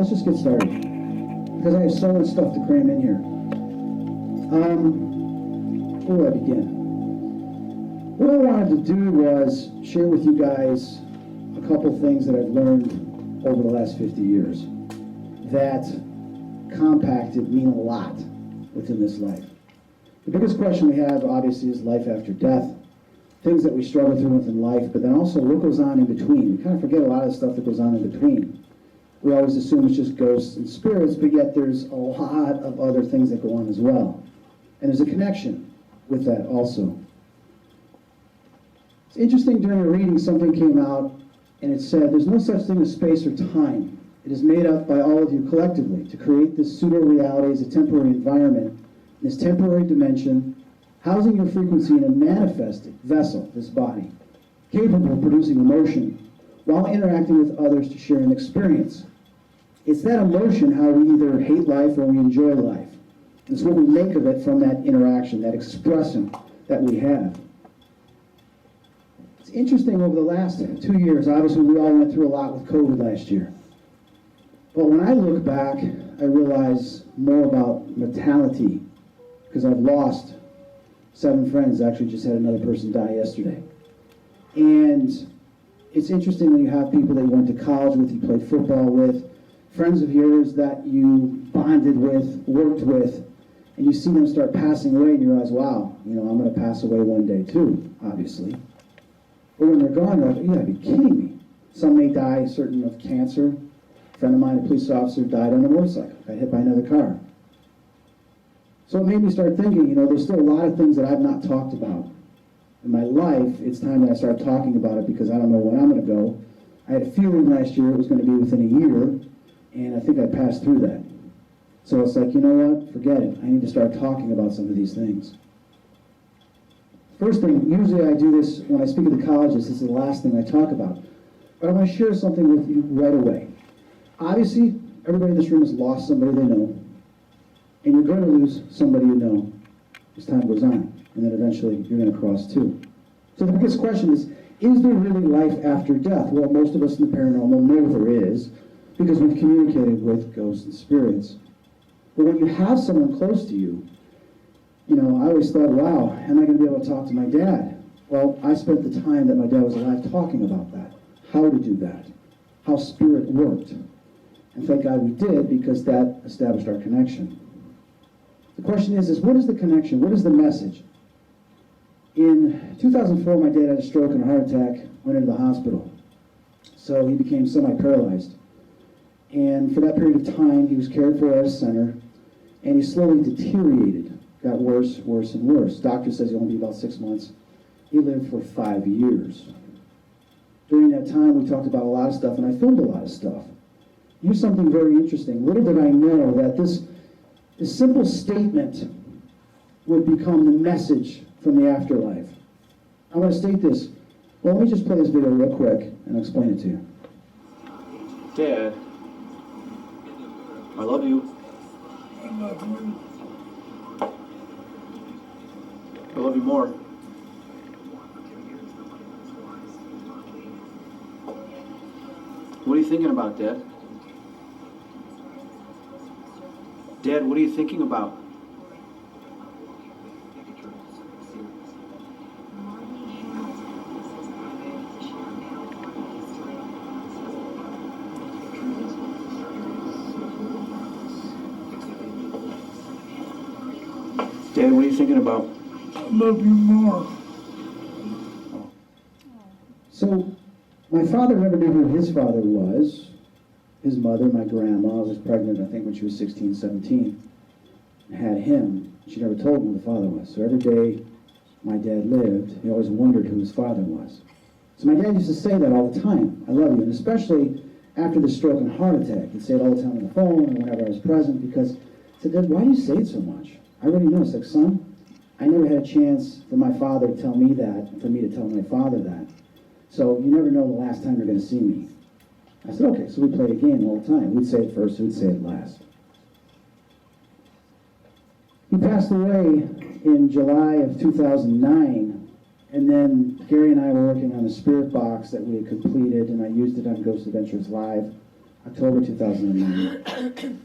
let's just get started, because I have so much stuff to cram in here. Where do I begin? What I wanted to do was share with you guys a couple things that I've learned over the last 50 years that compacted mean a lot within this life. The biggest question we have, obviously, is life after death, things that we struggle through with in life, but then also what goes on in between. We kind of forget a lot of the stuff that goes on in between. We always assume it's just ghosts and spirits, but yet there's a lot of other things that go on as well. And there's a connection with that also. It's interesting, during a reading, something came out, and it said, there's no such thing as space or time. It is made up by all of you collectively to create this pseudo-reality as a temporary environment, this temporary dimension, housing your frequency in a manifested vessel, this body, capable of producing emotion while interacting with others to share an experience. It's that emotion how we either hate life or we enjoy life. It's what we make of it from that interaction, that expression that we have. It's interesting, over the last 2 years, obviously we all went through a lot with COVID last year. But when I look back, I realize more about mortality, because I've lost 7 friends. Actually just had another person die yesterday. And it's interesting when you have people that you went to college with, you played football with, friends of yours that you bonded with, worked with, and you see them start passing away and you realize, wow, I'm going to pass away one day too, obviously. But when they're gone, you're like, you gotta be kidding me. Some may die certain of cancer. A friend of mine, a police officer, died on a motorcycle, got hit by another car. So it made me start thinking, there's still a lot of things that I've not talked about in my life. It's time that I start talking about it, because I don't know when I'm going to go. I had a feeling last year it was going to be within a year, and I think I passed through that. So it's like, you know what? Forget it. I need to start talking about some of these things. First thing, usually I do this when I speak at the colleges. This is the last thing I talk about. But I want to share something with you right away. Obviously, everybody in this room has lost somebody they know. And you're going to lose somebody you know as time goes on. And then eventually you're going to cross too. So the biggest question is there really life after death? Well, most of us in the paranormal know there is, because we've communicated with ghosts and spirits. But when you have someone close to you, I always thought, wow, am I going to be able to talk to my dad? Well, I spent the time that my dad was alive talking about that, how to do that, how spirit worked. And thank God we did, because that established our connection. The question is what is the connection? What is the message? In 2004, my dad had a stroke and a heart attack, went into the hospital. So he became semi-paralyzed. And for that period of time, he was cared for at a center, and he slowly deteriorated, got worse, worse, and worse. Doctor says he'll only be about 6 months. He lived for 5 years. During that time, we talked about a lot of stuff, and I filmed a lot of stuff. Here's something very interesting. Little did I know that this simple statement would become the message from the afterlife. I want to state this. Well, let me just play this video real quick and explain it to you. Dad, I love you. I love you. I love you more. What are you thinking about, Dad? Dad, what are you thinking about? Dad, what are you thinking about? I love you more. So, my father never knew who his father was. His mother, my grandma, was pregnant, I think, when she was 16, 17, and had him. She never told him who the father was. So every day my dad lived, he always wondered who his father was. So my dad used to say that all the time, I love you, and especially after the stroke and heart attack. He'd say it all the time on the phone and whenever I was present, because I said, Dad, why do you say it so much? I already know. It's like, son, I never had a chance for my father to tell me that, and for me to tell my father that. So you never know the last time you're going to see me. I said, okay, so we played a game all the time. We'd say it first, we'd say it last. He passed away in July of 2009, and then Gary and I were working on a spirit box that we had completed, and I used it on Ghost Adventures Live. October 2009.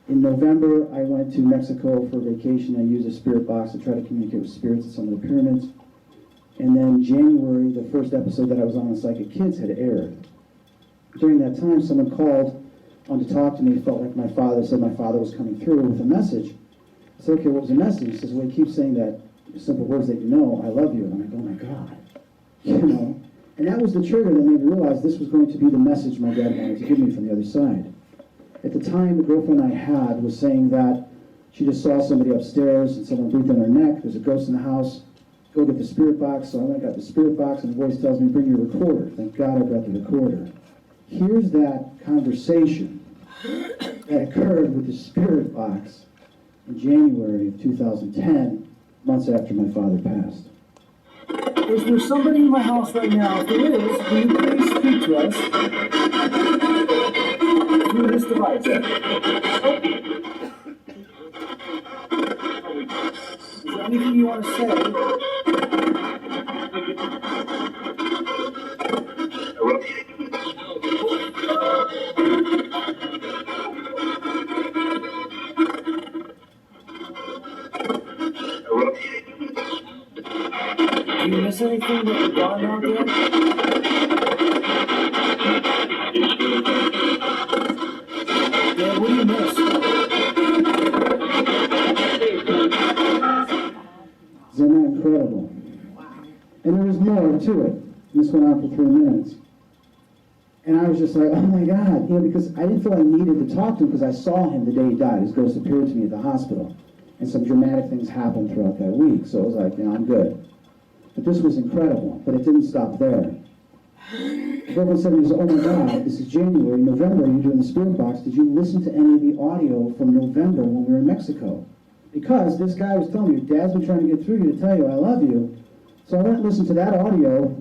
In November, I went to Mexico for vacation. I used a spirit box to try to communicate with spirits at some of the pyramids. And then January, the first episode that I was on Psychic Kids had aired. During that time, someone called on to talk to me. Felt like my father said my father was coming through with a message. I said, okay, what was the message? He says, well, he keeps saying that simple words that you know, I love you. And I'm like, oh my God, you know? And that was the trigger that made me realize this was going to be the message my dad wanted to give me from the other side. At the time, the girlfriend I had was saying that she just saw somebody upstairs and someone breathed on her neck. There's a ghost in the house. Go get the spirit box. So I went and got the spirit box, and the voice tells me, bring your recorder. Thank God I brought the recorder. Here's that conversation that occurred with the spirit box in January of 2010, months after my father passed. Is there somebody in my house right now? If there is, will you please speak to us through this device? Is there anything you want to say? Do you miss anything that you've gone out there? Dad, what do you miss? Isn't that incredible? And there was more to it. This went on for 3 minutes. And I was just like, oh my God, you know, because I didn't feel I needed to talk to him because I saw him the day he died. His ghost appeared to me at the hospital. And some dramatic things happened throughout that week. So I was like, you know, I'm good. But this was incredible, but it didn't stop there. The girlfriend said to me, oh my God, this is January, November, you're doing the spirit box. Did you listen to any of the audio from November when we were in Mexico? Because this guy was telling me, your dad's been trying to get through you to tell you I love you. So I went and listened to that audio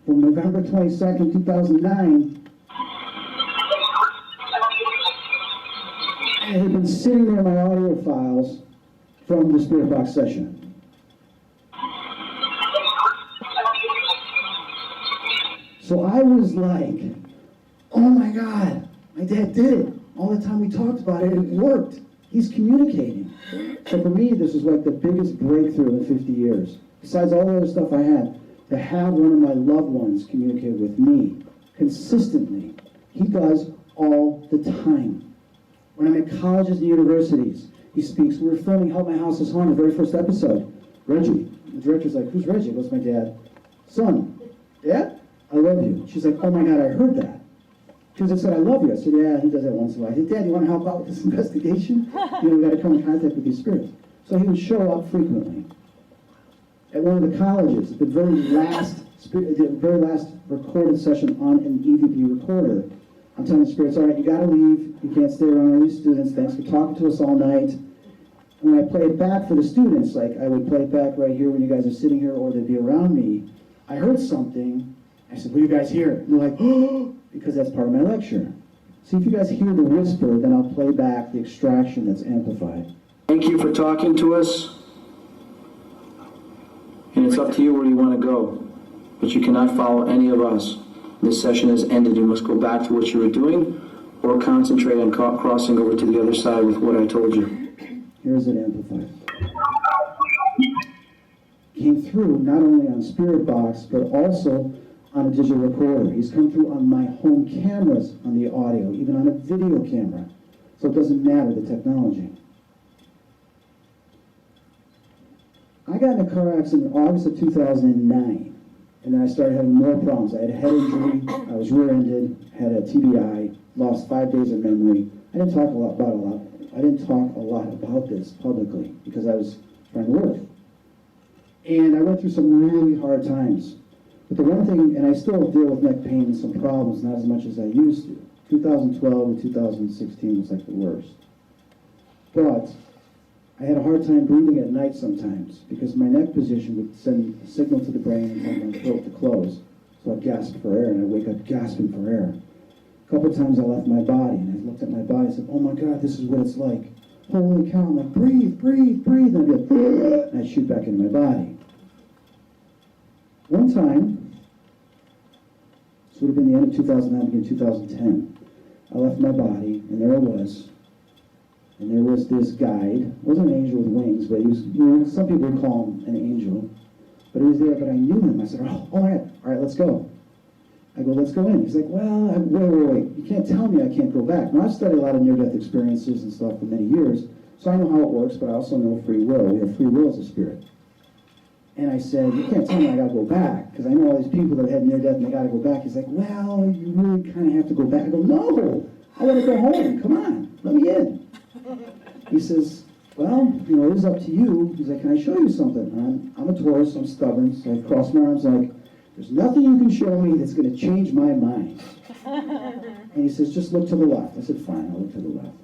from November 22nd, 2009. And it had been sitting there in my audio files from the spirit box session. So I was like, oh my God, my dad did it. All the time we talked about it, it worked. He's communicating. So for me, this was like the biggest breakthrough in 50 years. Besides all the other stuff I had, to have one of my loved ones communicate with me consistently. He does all the time. When I'm at colleges and universities, he speaks. We were filming Help My House is Haunted, the very first episode. Reggie, the director's like, who's Reggie? What's my dad? Son, Dad? I love you. She's like, oh my God, I heard that. Because I said, I love you. I said, yeah, he does that once in a while. I said, Dad, you want to help out with this investigation? You know, we got to come in contact with these spirits. So he would show up frequently. At one of the colleges, the very last recorded session on an EVP recorder, I'm telling the spirits, all right, you got to leave. You can't stay around all these students. Thanks for talking to us all night. And when I play it back for the students, like I would play it back right here when you guys are sitting here or they'd be around me, I heard something. I said, what do you guys hear? And they're like, oh, because that's part of my lecture. See, if you guys hear the whisper, then I'll play back the extraction that's amplified. Thank you for talking to us. And it's up to you where you want to go. But you cannot follow any of us. This session has ended. You must go back to what you were doing or concentrate on crossing over to the other side with what I told you. Here's it amplified. Came through not only on Spirit Box, but also on a digital recorder. He's come through on my home cameras on the audio, even on a video camera. So it doesn't matter, the technology. I got in a car accident in August of 2009, and then I started having more problems. I had a head injury, I was rear-ended, had a TBI, lost 5 days of memory. I didn't talk a lot about this publicly because I was trying to work. And I went through some really hard times. But the one thing, and I still deal with neck pain and some problems, not as much as I used to. 2012 and 2016 was like the worst. But I had a hard time breathing at night sometimes because my neck position would send a signal to the brain and tell my throat to close. So I'd gasp for air, and I'd wake up gasping for air. A couple of times I left my body, and I looked at my body and said, oh my God, this is what it's like. Holy cow, I'm like, breathe, breathe, breathe. And I'd go, and I'd shoot back into my body. One time, this would have been the end of 2009, beginning 2010, I left my body, and there I was. And there was this guide. It wasn't an angel with wings, but he was, some people would call him an angel. But he was there, but I knew him. I said, oh, all right, let's go. I go, let's go in. He's like, well, wait. You can't tell me I can't go back. Now, I've studied a lot of near-death experiences and stuff for many years, so I know how it works, but I also know free will. We have free will as a spirit. And I said, you can't tell me I got to go back, because I know all these people that had near-death and they got to go back. He's like, well, you really kind of have to go back. I go, no, I want to go home. Come on, let me in. He says, well, it is up to you. He's like, can I show you something? I'm a Taurus, I'm stubborn, so I cross my arms like, there's nothing you can show me that's going to change my mind. And he says, just look to the left. I said, fine, I'll look to the left.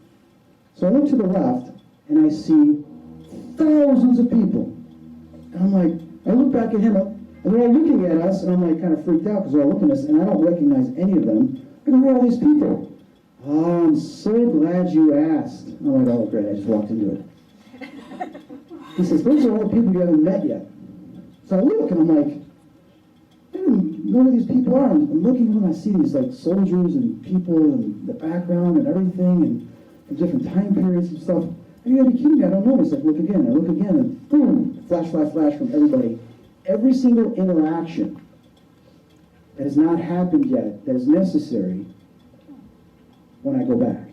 So I look to the left, and I see thousands of people. And I'm like, I look back at him, and they're all looking at us, and I'm like kind of freaked out because they're all looking at us, and I don't recognize any of them. I go, who are all these people? Oh, I'm so glad you asked. I'm like, oh, great, I just walked into it. He says, those are all the people you haven't met yet. So I look, and I'm like, I don't know who these people are. I'm looking at them, I see these like soldiers and people and the background and everything, and from different time periods and stuff. You gotta be kidding me, I don't know. He's like, look again, I look again, and boom, flash from everybody. Every single interaction that has not happened yet, that is necessary when I go back.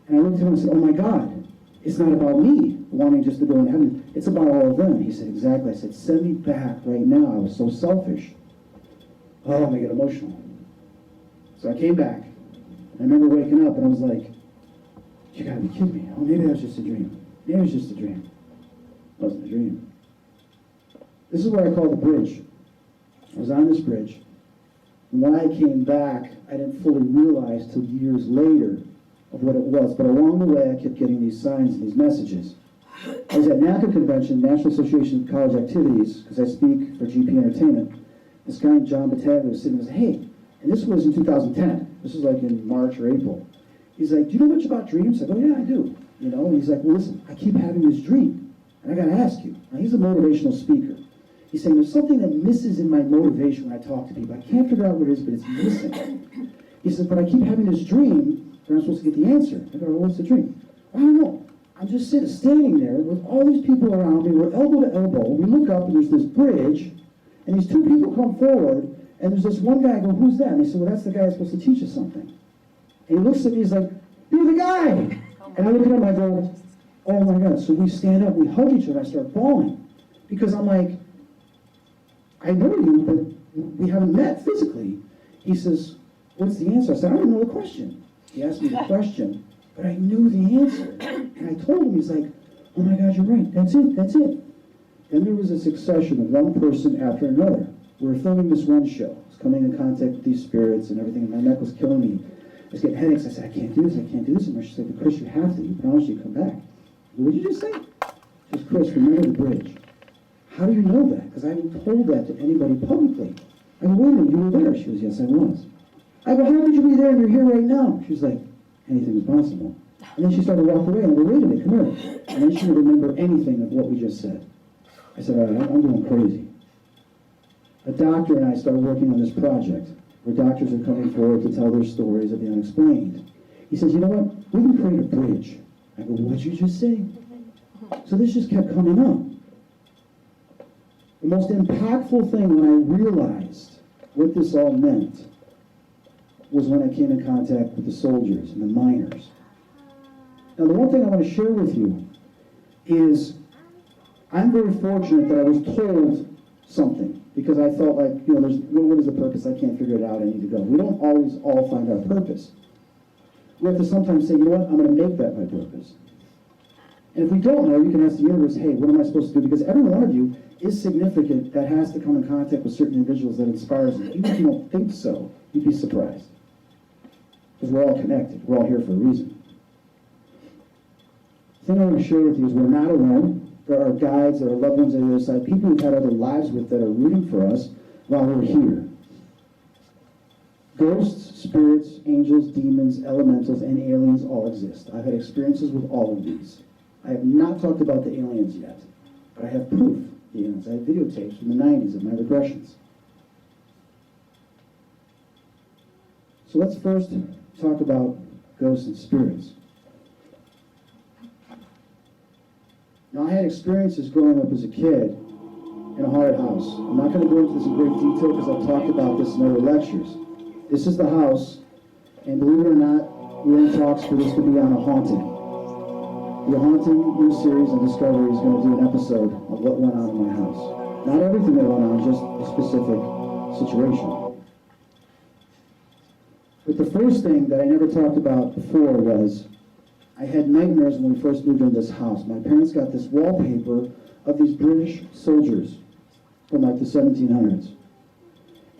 And I looked at him and said, oh my God, it's not about me wanting just to go into heaven. It's about all of them. He said, exactly. I said, send me back right now. I was so selfish. Oh, I'm gonna get emotional. So I came back. I remember waking up and I was like, you gotta be kidding me. Oh, maybe that was just a dream. Maybe it was just a dream. It wasn't a dream. This is what I call the bridge. I was on this bridge. And when I came back, I didn't fully realize till years later of what it was. But along the way, I kept getting these signs and these messages. I was at NACA convention, National Association of College Activities, because I speak for GP Entertainment. This guy, John Battaglia, was sitting and said, hey, and this was in 2010. This was like in March or April. He's like, do you know much about dreams? I go, yeah, I do. And he's like, well, listen, I keep having this dream, and I got to ask you. Now, he's a motivational speaker. He's saying, there's something that misses in my motivation when I talk to people. I can't figure out what it is, but it's missing. He says, but I keep having this dream, and I'm supposed to get the answer. I go, well, what's the dream? I don't know. I'm just standing there with all these people around me. We're elbow to elbow. We look up, and there's this bridge, and these two people come forward, and there's this one guy. I go, who's that? And they said, well, that's the guy that's supposed to teach us something. And he looks at me, he's like, you're the guy! And I look at him, I go, oh my God. So we stand up, we hug each other, I start bawling. Because I'm like, I know you, but we haven't met physically. He says, what's the answer? I said, I don't know the question. He asked me the question, but I knew the answer. And I told him, he's like, oh my God, you're right, that's it. Then there was a succession of one person after another. We were filming this one show. I was coming in contact with these spirits and everything, and my neck was killing me. I was getting headaches. I said, I can't do this anymore. She said, but Chris, you have to. You promised you'd come back. What did you just say? She says, Chris, remember the bridge. How do you know that? Because I haven't told that to anybody publicly. I go, wait a minute, you were there. She goes, yes, I was. I go, how could you be there and you're here right now? She was like, anything is possible. And then she started to walk away, and I go, wait a minute, come here. And then she didn't remember anything of what we just said. I said, all right, I'm going crazy. A doctor and I started working on this project, where doctors are coming forward to tell their stories of the unexplained. He says, you know what, we can create a bridge. I go, what'd you just say? So this just kept coming up. The most impactful thing when I realized what this all meant was when I came in contact with the soldiers and the miners. Now, the one thing I want to share with you is I'm very fortunate that I was told something, because I felt like, what is the purpose? I can't figure it out. I need to go. We don't always all find our purpose. We have to sometimes say, you know what, I'm going to make that my purpose. And if we don't know, you can ask the universe, hey, what am I supposed to do? Because every one of you is significant that has to come in contact with certain individuals that inspires you. Even if you don't think so, you'd be surprised. Because we're all connected. We're all here for a reason. The thing I want to share with you is we're not alone. There are guides, there are loved ones on the other side, people we've had other lives with that are rooting for us while we're here. Ghosts, spirits, angels, demons, elementals, and aliens all exist. I've had experiences with all of these. I have not talked about the aliens yet, but I have proof. The aliens. I have videotapes from the 90s of my regressions. So let's first talk about ghosts and spirits. Now, I had experiences growing up as a kid in a haunted house. I'm not going to go into this in great detail because I've talked about this in other lectures. This is the house, and believe it or not, we're in talks for this to be on a haunting. The haunting new series on Discovery is going to do an episode of what went on in my house. Not everything that went on, just a specific situation. But the first thing that I never talked about before was I had nightmares when we first moved into this house. My parents got this wallpaper of these British soldiers from like the 1700s.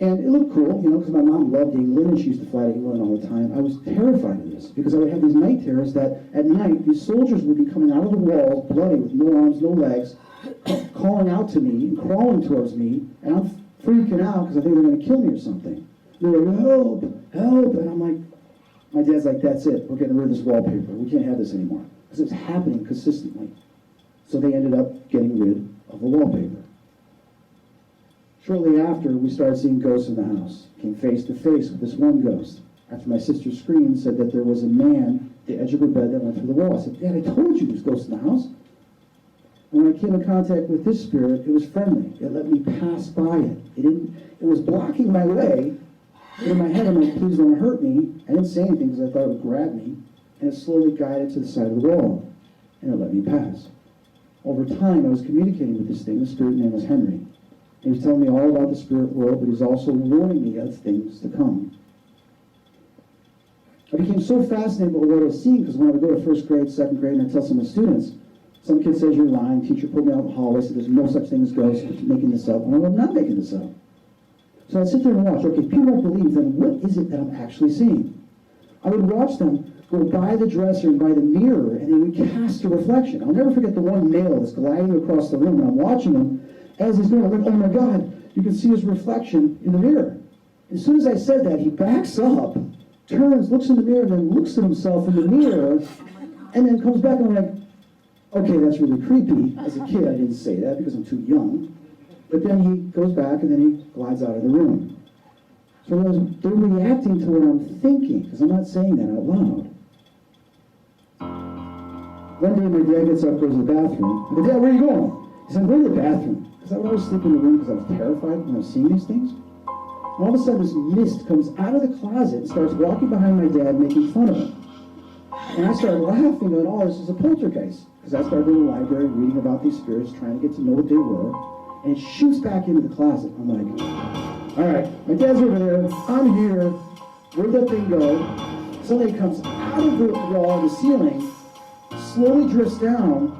And it looked cool, you know, because my mom loved England and she used to fly to England all the time. I was terrified of this because I would have these night terrors that at night these soldiers would be coming out of the walls, bloody, with no arms, no legs, calling out to me and crawling towards me, and I'm freaking out because I think they're going to kill me or something. They're like, help, help, and I'm like, my dad's like, that's it, we're getting rid of this wallpaper. We can't have this anymore. Because it was happening consistently. So they ended up getting rid of the wallpaper. Shortly after, we started seeing ghosts in the house. Came face to face with this one ghost. After my sister screamed, said that there was a man at the edge of her bed that went through the wall. I said, Dad, I told you there's ghosts in the house. And when I came in contact with this spirit, it was friendly. It let me pass by it. It was blocking my way. In my head, I'm like, please don't hurt me. I didn't say anything because I thought it would grab me. And it slowly guided to the side of the wall. And it let me pass. Over time, I was communicating with this thing. The spirit name was Henry. He was telling me all about the spirit world, but he was also warning me of things to come. I became so fascinated with what I was seeing because when I would go to first grade, second grade, and I tell some of the students, some kid says you're lying, teacher pulled me out in the hallway, said there's no such thing as ghosts, you're making this up. I'm not making this up. So I'd sit there and watch. Okay, if people don't believe, then what is it that I'm actually seeing? I would watch them go by the dresser and by the mirror, and they would cast a reflection. I'll never forget the one male that's gliding across the room, and I'm watching him. As he's going, I'm like, oh my God, you can see his reflection in the mirror. As soon as I said that, he backs up, turns, looks in the mirror, and then looks at himself in the mirror, and then comes back, and I'm like, okay, that's really creepy. As a kid, I didn't say that because I'm too young. But then he goes back, and then he glides out of the room. So they're reacting to what I'm thinking, because I'm not saying that out loud. One day, my dad gets up, goes to the bathroom. I go, Dad, where are you going? He said, go to the bathroom. Because I would always sleep in the room because I was terrified when I was seeing these things. And all of a sudden, this mist comes out of the closet and starts walking behind my dad, making fun of him. And I started laughing, going, oh, this is a poltergeist. Because I started going to the library, reading about these spirits, trying to get to know what they were. And it shoots back into the closet. I'm like, all right, my dad's over there, I'm here, where'd that thing go? Suddenly it comes out of the wall, the ceiling, slowly drifts down,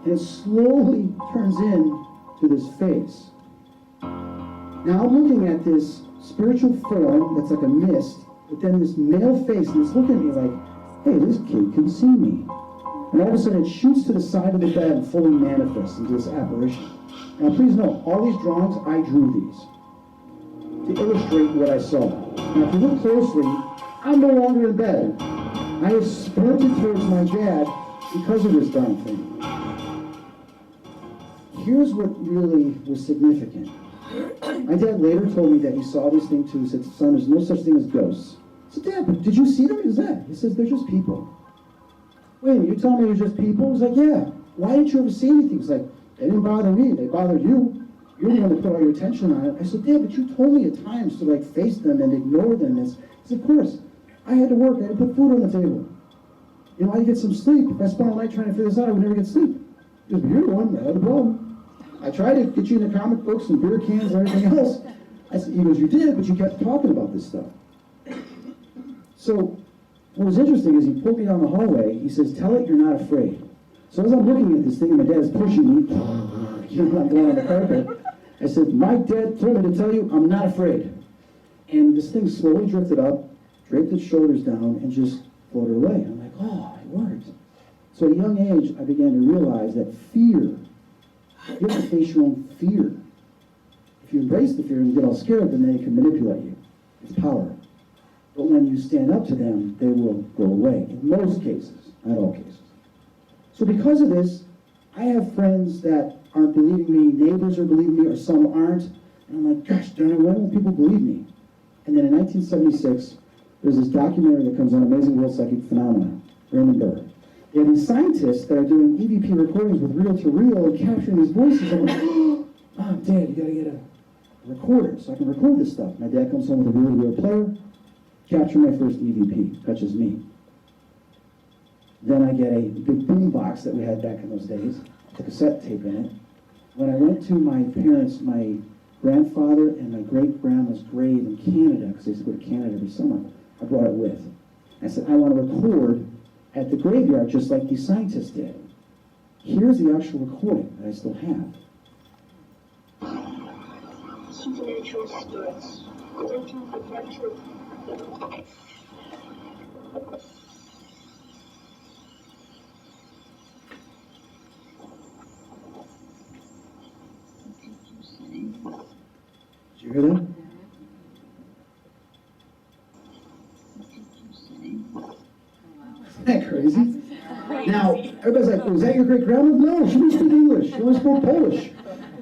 and it slowly turns in to this face. Now I'm looking at this spiritual form that's like a mist, but then this male face, and it's looking at me like, hey, this kid can see me. And all of a sudden it shoots to the side of the bed and fully manifests into this apparition. Now please note, all these drawings, I drew these to illustrate what I saw. Now if you look closely, I'm no longer in bed. I have sprinted towards my dad because of this darn thing. Here's what really was significant. My dad later told me that he saw this thing too. He said, son, there's no such thing as ghosts. I said, Dad, but did you see them? What is that? He says, they're just people. Wait a minute, you're telling me they're just people? I was like, yeah. Why didn't you ever see anything? He was like, they didn't bother me, they bothered you. You're the one that put all your attention on it. I said, Dad, but you told me at times to like face them and ignore them. He said, of course. I had to work, I had to put food on the table. You know, I had to get some sleep. If I spent all night trying to figure this out, I would never get sleep. He goes, you're the one that had the problem. I tried to get you into comic books and beer cans and everything else. He goes, you did, but you kept talking about this stuff. So, what was interesting is he pulled me down the hallway. He says, tell it you're not afraid. So as I'm looking at this thing, and my dad is pushing me, you know, I'm going on the carpet. I said, my dad told me to tell you I'm not afraid. And this thing slowly drifted up, draped its shoulders down, and just floated away. I'm like, oh, it worked. So at a young age, I began to realize that fear, you have to face your own fear. If you embrace the fear and you get all scared, then they can manipulate you. It's power. But when you stand up to them, they will go away. In most cases, not all cases. So because of this, I have friends that aren't believing me, neighbors are believing me, or some aren't. And I'm like, gosh darn it, why won't people believe me? And then in 1976, There's this documentary that comes on Amazing World Psychic Phenomena, Raymond Burr. They have these scientists that are doing EVP recordings with reel-to-reel and capturing these voices. I'm like, oh, Mom, Dad, you gotta get a recorder so I can record this stuff. My dad comes home with a reel-to-reel player, capture my first EVP, touches me. Then I get a big boom box that we had back in those days, with a cassette tape in it. When I went to my parents, my grandfather and my great-grandma's grave in Canada, because I used to go to Canada every summer, I brought it with. I said, I want to record at the graveyard just like these scientists did. Here's the actual recording that I still have. Supernatural spirits, waiting for capture. Did you hear that? Isn't that crazy? Now, everybody's like, was that your great grandma? No, she didn't speak English. She only spoke Polish.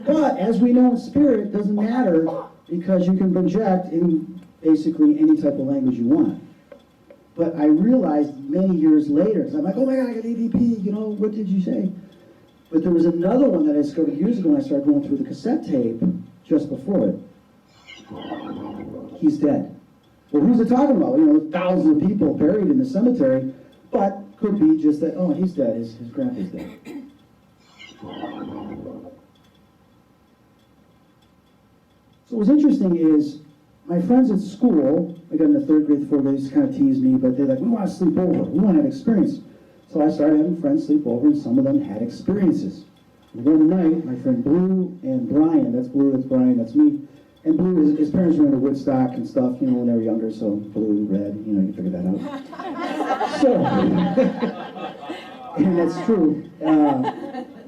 But as we know in spirit, it doesn't matter because you can project in basically any type of language you want. But I realized many years later, because I'm like, oh my God, I got EVP, you know, what did you say? But there was another one that I discovered years ago when I started going through the cassette tape just before it. He's dead. Well, who's it talking about? You know, thousands of people buried in the cemetery, but could be just that, oh, he's dead, his grandpa's dead. So what's interesting is, my friends at school, I got in the 3rd grade, 4th grade, just kind of teased me, but they're like, we want to sleep over, we want to have experience. So I started having friends sleep over, and some of them had experiences. One night, my friend Blue and Brian, that's Blue, that's Brian, that's me, and Blue, his parents were into Woodstock and stuff, you know, when they were younger, so blue, red, you know, you can figure that out. So, and that's true.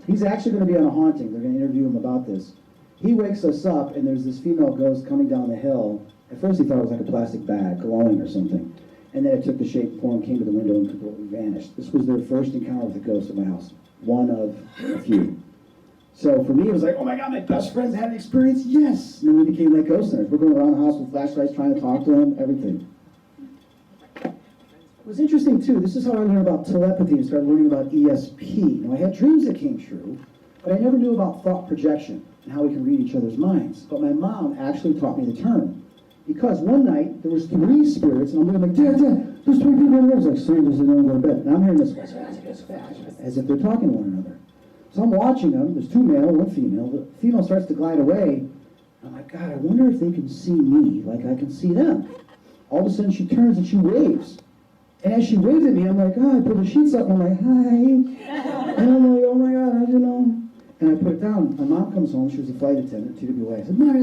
He's actually going to be on a haunting. They're going to interview him about this. He wakes us up, and there's this female ghost coming down the hill. At first he thought it was like a plastic bag, glowing or something. And then it took the shape and form, came to the window, and completely vanished. This was their first encounter with a ghost at my house. One of a few. So for me, it was like, oh my God, my best friends had an experience? Yes! And then we became like ghost hunters. We're going around the house with flashlights, trying to talk to them, everything. It was interesting, too. This is how I learned about telepathy and started learning about ESP. Now, I had dreams that came true, but I never knew about thought projection and how we can read each other's minds. But my mom actually taught me the term. Because one night, there was 3 spirits, and I'm like, Dad, there's 3 people in the room. It's like, strangers that don't go to bed. And I'm hearing this, as if they're talking to one another. So I'm watching them. There's 2 male, 1 female. The female starts to glide away. I'm like, God, I wonder if they can see me like I can see them. All of a sudden, she turns and she waves. And as she waved at me, I'm like, oh, I put the sheets up. I'm like, hi. And I'm like, oh my God, how'd you know? And I put it down. My mom comes home. She was a flight attendant, TWA. I said, Mom,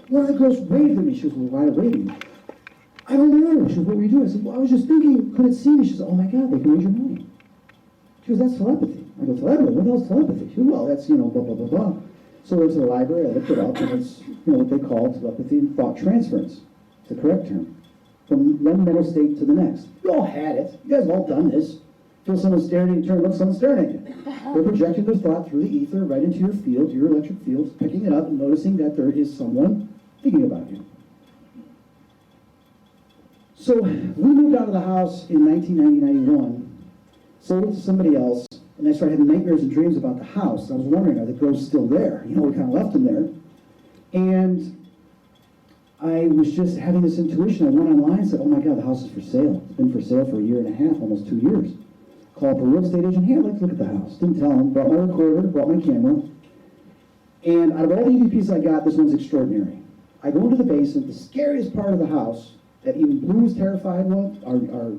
one of the girls waved at me. She was, well, why are they waving? I don't know. She goes, what were you doing? I said, well, I was just thinking, could it see me? She said, oh my God, they can read your mind. She goes, that's telepathy. I go, telepathy? What the hell's telepathy? She goes, well, that's, you know, blah, blah, blah, blah. So I went to the library, I looked it up, and it's, you know, what they call telepathy and thought transference. It's the correct term. From one mental state to the next. You all had it. You guys have all done this. Feel someone staring at you, turn, look, someone staring at you. They're projecting their thought through the ether right into your field, your electric fields, picking it up and noticing that there is someone thinking about you. So we moved out of the house in 1991, sold it to somebody else, and I started having nightmares and dreams about the house. I was wondering, are the ghosts still there? You know, we kind of left them there. And I was just having this intuition. I went online and said, oh my God, the house is for sale. It's been for sale for 1.5 years, almost 2 years. Called up a real estate agent, hey, I'd like to look at the house. Didn't tell him, brought my recorder, brought my camera. And out of all the EVPs I got, this one's extraordinary. I go into the basement, the scariest part of the house, that even Blue was terrified of, our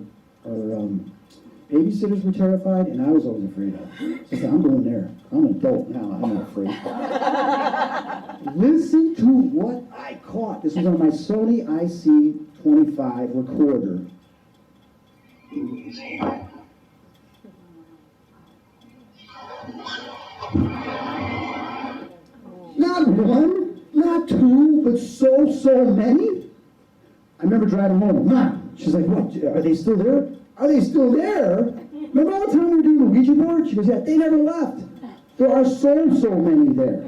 babysitters were terrified, and I was always afraid of. So I said, I'm going there. I'm an adult now, I'm not afraid. Listen to what I caught. This was on my Sony IC25 recorder. Not 1, not 2, but so many. I remember driving home. Mom, she's like, what, are they still there? Are they still there? Remember all the time we were doing the Ouija board? She goes, yeah, they never left. There are so many there.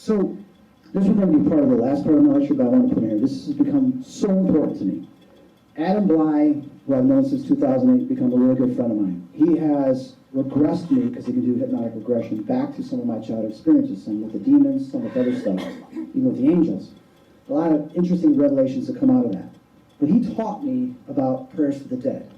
So, this was going to be part of the last part of my lecture, but I want to put in here. This has become so important to me. Adam Bly, who I've known since 2008, become a really good friend of mine. He has regressed me, because he can do hypnotic regression, back to some of my childhood experiences, some with the demons, some with other stuff, even with the angels. A lot of interesting revelations that come out of that. But he taught me about prayers for the dead.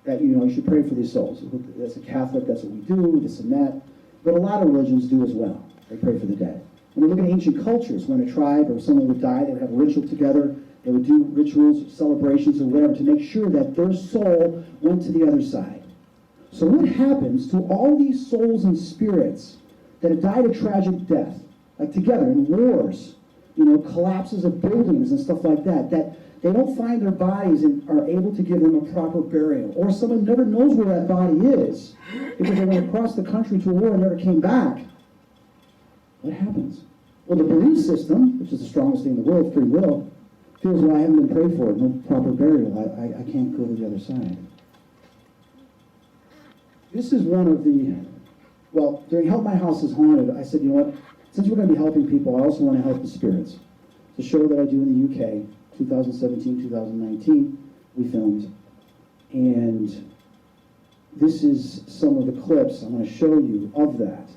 That, you should pray for these souls. As a Catholic, that's what we do, this and that. But a lot of religions do as well. They pray for the dead. When we look at ancient cultures, when a tribe or someone would die, they would have a ritual together. They would do rituals, celebrations, or whatever to make sure that their soul went to the other side. So what happens to all these souls and spirits that have died a tragic death, like together in wars, collapses of buildings and stuff like that, that they don't find their bodies and are able to give them a proper burial, or someone never knows where that body is because they went across the country to a war and never came back? What happens? Well, the belief system, which is the strongest thing in the world, free will, feels, well, I haven't been prayed for, no proper burial, I can't go to the other side. This is one of the, well, during Help My House is Haunted, I said, you know what, since we're going to be helping people, I also want to help the spirits. It's a show that I do in the UK, 2017, 2019, we filmed, and this is some of the clips I'm going to show you of that.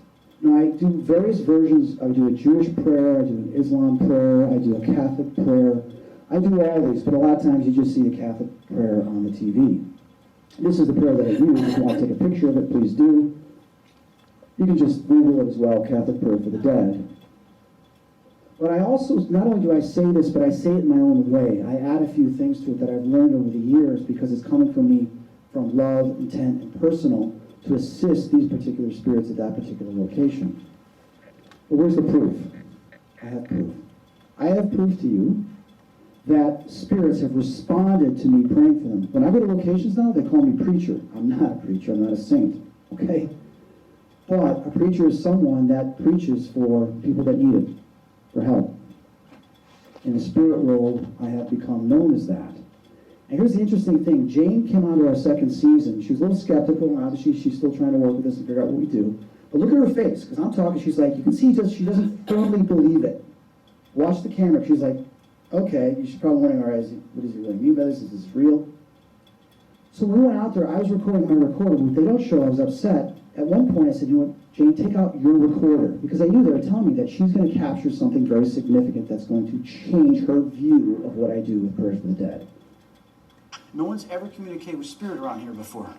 Now, I do various versions. I do a Jewish prayer, I do an Islam prayer, I do a Catholic prayer. I do all these, but a lot of times you just see the Catholic prayer on the TV. This is the prayer that I use. If you want to take a picture of it, please do. You can just Google it as well, Catholic prayer for the dead. But I also, not only do I say this, but I say it in my own way. I add a few things to it that I've learned over the years because it's coming from me from love, intent, and personal to assist these particular spirits at that particular location. But where's the proof? I have proof. I have proof to you that spirits have responded to me praying for them. When I go to locations now, they call me preacher. I'm not a preacher, I'm not a saint, okay? But a preacher is someone that preaches for people that need it, for help. In the spirit world, I have become known as that. And here's the interesting thing. Jane came on to our second season. She was a little skeptical, and obviously she's still trying to work with us and figure out what we do. But look at her face, because I'm talking, she's like, you can see she doesn't firmly believe it. Watch the camera. She's like, okay, you should probably wondering, all right, what does he really mean by this? Is this real? So when we went out there, I was recording my recorder. When they don't show, I was upset. At one point, I said, you know what, Jane, take out your recorder. Because I knew they were telling me that she's going to capture something very significant that's going to change her view of what I do with prayers for the dead. No one's ever communicated with spirit around here before.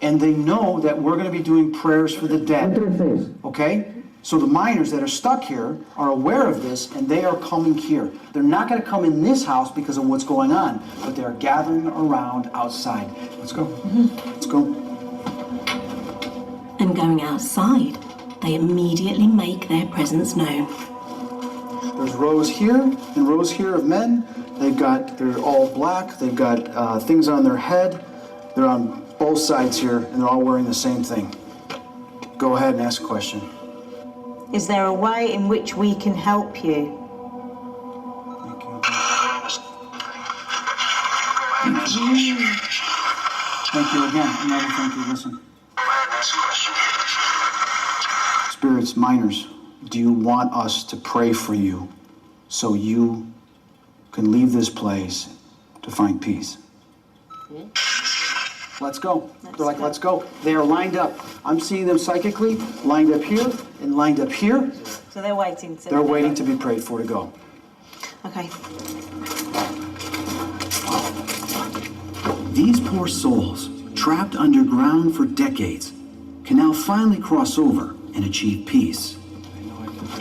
And they know that we're going to be doing prayers for the dead. Look at her face. Okay? So the miners that are stuck here are aware of this, and they are coming here. They're not going to come in this house because of what's going on, but they're gathering around outside. Let's go. Let's go. And going outside, they immediately make their presence known. There's rows here and rows here of men. They're all black. They've got things on their head. They're on both sides here, and they're all wearing the same thing. Go ahead and ask a question. Is there a way in which we can help you? Thank you. Thank you again. Another thank you. Listen. Spirits, miners, do you want us to pray for you so you can leave this place to find peace? Let's go. They're like, let's go. They are lined up. I'm seeing them psychically lined up here and lined up here. So they're waiting to... They're waiting to be prayed for to go. Okay. These poor souls, trapped underground for decades, can now finally cross over and achieve peace.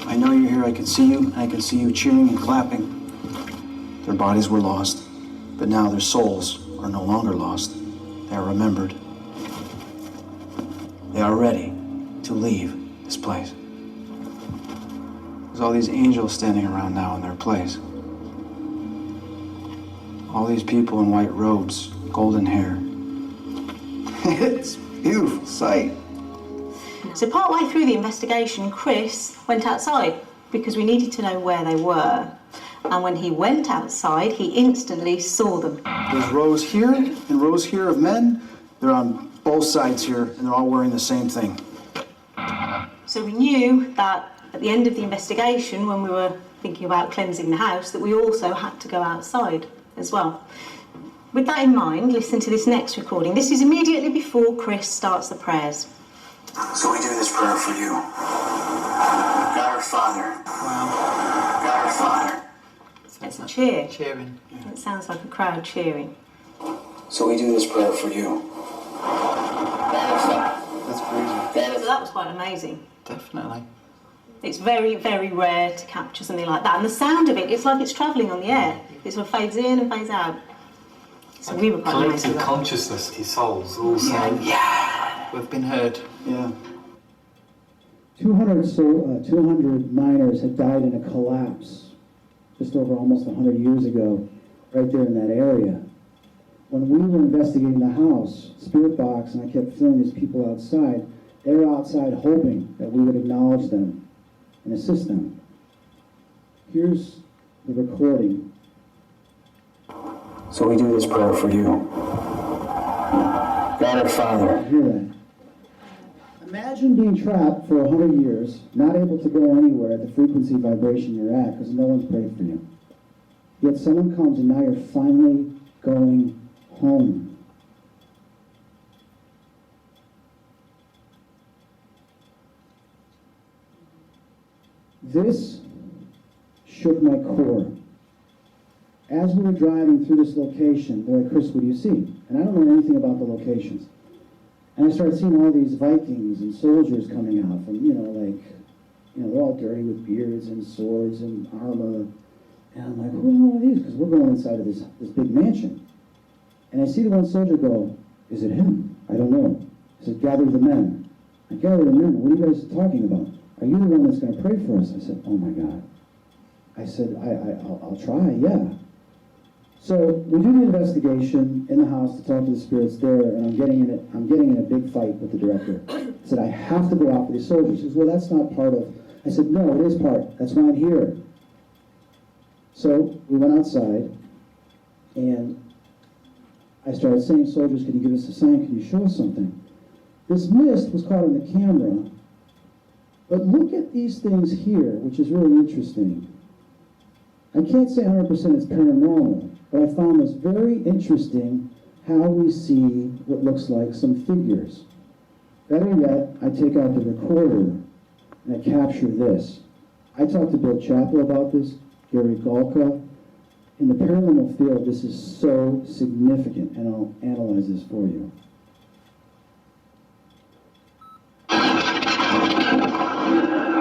I know you're here. I can see you. I can see you cheering and clapping. Their bodies were lost, but now their souls are no longer lost. They are remembered. They are ready to leave this place. There's all these angels standing around now in their place. All these people in white robes, golden hair. It's a beautiful sight. So partway through the investigation, Chris went outside because we needed to know where they were. And when he went outside, he instantly saw them. There's rows here and rows here of men. They're on both sides here, and they're all wearing the same thing. So we knew that at the end of the investigation, when we were thinking about cleansing the house, that we also had to go outside as well. With that in mind, listen to this next recording. This is immediately before Chris starts the prayers. So we do this prayer for you. God our Father. Wow. God our Father. It's a cheer. Cheering. Yeah. It sounds like a crowd cheering. So we do this prayer for you. That's crazy. So that was quite amazing. Definitely. It's very, very rare to capture something like that. And the sound of it, it's like it's travelling on the air. It sort of fades in and fades out. So we were quite amazed. Collective consciousness, his souls all saying, Yeah, we've been heard. Yeah. 200 miners had died in a collapse just over almost 100 years ago, right there in that area. When we were investigating the house, Spirit Box, and I kept feeling these people outside, they were outside hoping that we would acknowledge them and assist them. Here's the recording. So we do this prayer for you. God our Father. Hear that? Imagine being trapped for 100 years, not able to go anywhere at the frequency vibration you're at because no one's prayed for you. Yet someone comes and now you're finally going home. This shook my core. As we were driving through this location, they're like, Chris, what do you see? And I don't know anything about the locations. And I started seeing all these Vikings and soldiers coming out from, they're all dirty with beards and swords and armor. And I'm like, who the hell are these? Because we're going inside of this big mansion. And I see the one soldier go, is it him? I don't know. He said, gather the men. I gather the men. What are you guys talking about? Are you the one that's going to pray for us? I said, oh my God. I said, I'll try, yeah. So we do the investigation in the house to talk to the spirits there, and I'm getting in a big fight with the director. I said, I have to go out for these soldiers. He says, well, that's not part of. I said, no, it is part. That's why I'm here. So we went outside, and I started saying, soldiers, can you give us a sign? Can you show us something? This mist was caught on the camera, but look at these things here, which is really interesting. I can't say 100% it's paranormal, but I found this very interesting how we see what looks like some figures. Better yet, I take out the recorder and I capture this. I talked to Bill Chappell about this, Gary Galka. In the paranormal field, this is so significant, and I'll analyze this for you.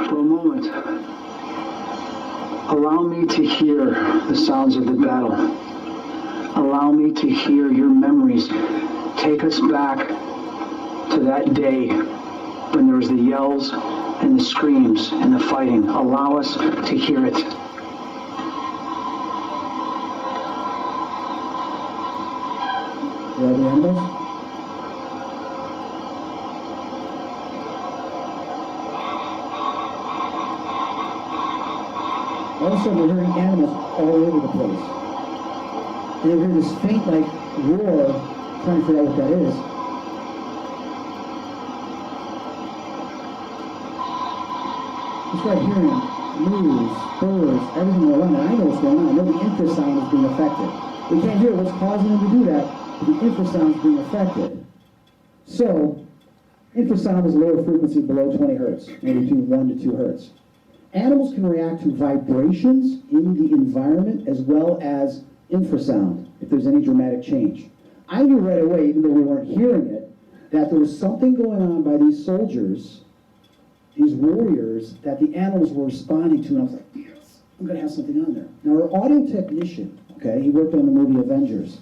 For a moment, allow me to hear the sounds of the battle. Allow me to hear your memories. Take us back to that day when there was the yells and the screams and the fighting. Allow us to hear it. You have the animals? All of a sudden, we're hearing animals all over the place. And you hear this faint, roar, trying to figure out what that is. You start hearing moose, birds, everything around. And I know what's going on. I know the infrasound is being affected. We can't hear what's causing them to do that, but the infrasound is being affected. So, infrasound is a lower frequency below 20 hertz, maybe between 1 to 2 hertz. Animals can react to vibrations in the environment as well as infrasound, if there's any dramatic change. I knew right away, even though we weren't hearing it, that there was something going on by these soldiers, these warriors, that the animals were responding to, and I was like, yes, I'm going to have something on there. Now, our audio technician, okay, he worked on the movie Avengers.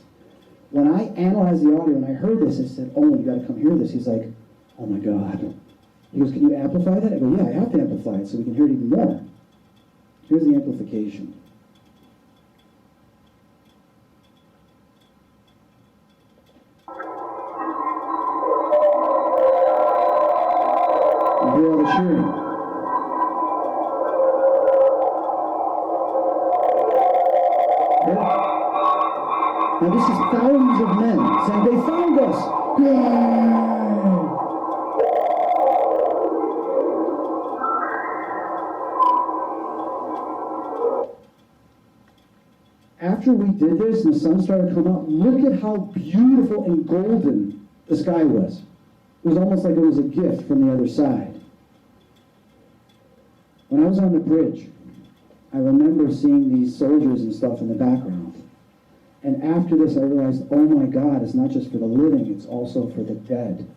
When I analyzed the audio and I heard this, I said, oh, you got to come hear this. He's like, oh my God. He goes, can you amplify that? I go, yeah, I have to amplify it so we can hear it even more. Here's the amplification. You hear all the cheering. Yeah. Now this is thousands of men saying, they found us. Yay! After we did this and the sun started to come out, look at how beautiful and golden the sky was. It was almost like it was a gift from the other side. When I was on the bridge, I remember seeing these soldiers and stuff in the background. And after this, I realized, oh my God, it's not just for the living, it's also for the dead.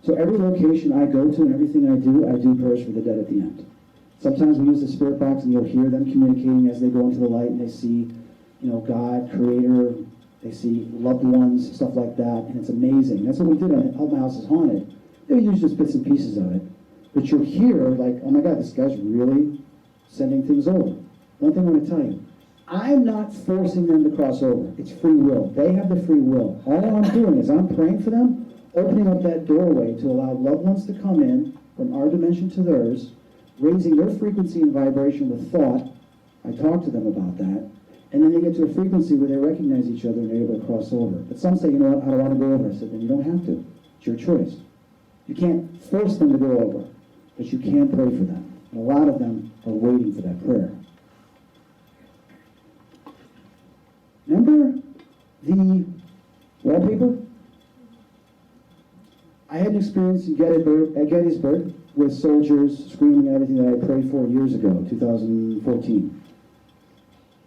So every location I go to and everything I do prayers for the dead at the end. Sometimes we use the spirit box and you'll hear them communicating as they go into the light and they see, God, Creator, they see loved ones, stuff like that, and it's amazing. That's what we did on Help My House is Haunted. They would use just bits and pieces of it. But you'll hear, like, oh my God, this guy's really sending things over. One thing I want to tell you, I'm not forcing them to cross over. It's free will. They have the free will. All I'm doing is I'm praying for them, opening up that doorway to allow loved ones to come in from our dimension to theirs, raising their frequency and vibration with thought. I talk to them about that. And then they get to a frequency where they recognize each other and they're able to cross over. But some say, you know what, I don't want to go over. I said, then you don't have to. It's your choice. You can't force them to go over, but you can pray for them. And a lot of them are waiting for that prayer. Remember the wallpaper? I had an experience in Gettysburg with soldiers screaming and everything that I prayed for years ago, 2014.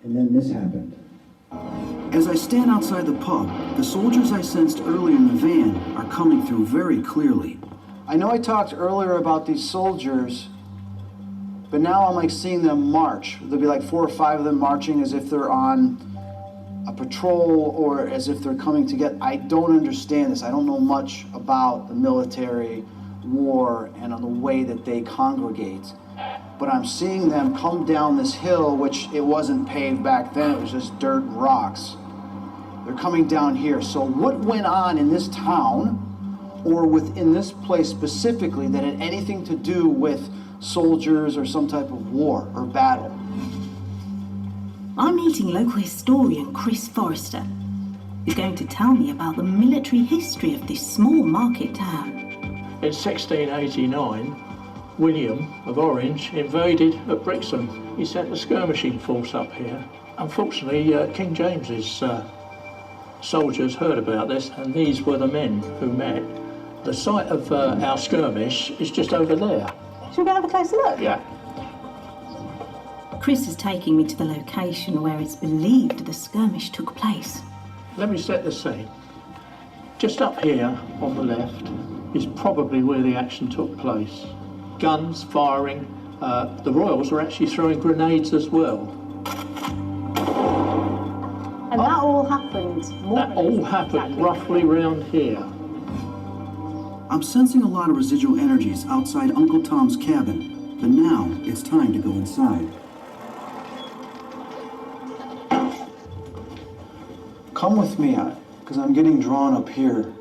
And then this happened. As I stand outside the pub, the soldiers I sensed earlier in the van are coming through very clearly. I know I talked earlier about these soldiers, but now I'm like seeing them march. There'll be like 4 or 5 of them marching as if they're on a patrol or as if they're coming together. I don't understand this. I don't know much about the military, war, and on the way that they congregate. But I'm seeing them come down this hill, which it wasn't paved back then, it was just dirt and rocks. They're coming down here. So what went on in this town or within this place specifically that had anything to do with soldiers or some type of war or battle? I'm meeting local historian Chris Forrester. He's going to tell me about the military history of this small market town. In 1689, William of Orange invaded at Brixham. He sent the skirmishing force up here. Unfortunately, King James's soldiers heard about this, and these were the men who met. The site of our skirmish is just over there. Should we go have a closer look? Yeah. Chris is taking me to the location where it's believed the skirmish took place. Let me set the scene. Just up here on the left is probably where the action took place. Guns firing. The Royals were actually throwing grenades as well. And that all happened Roughly round here. I'm sensing a lot of residual energies outside Uncle Tom's cabin, but now it's time to go inside. Come with me, because I'm getting drawn up here.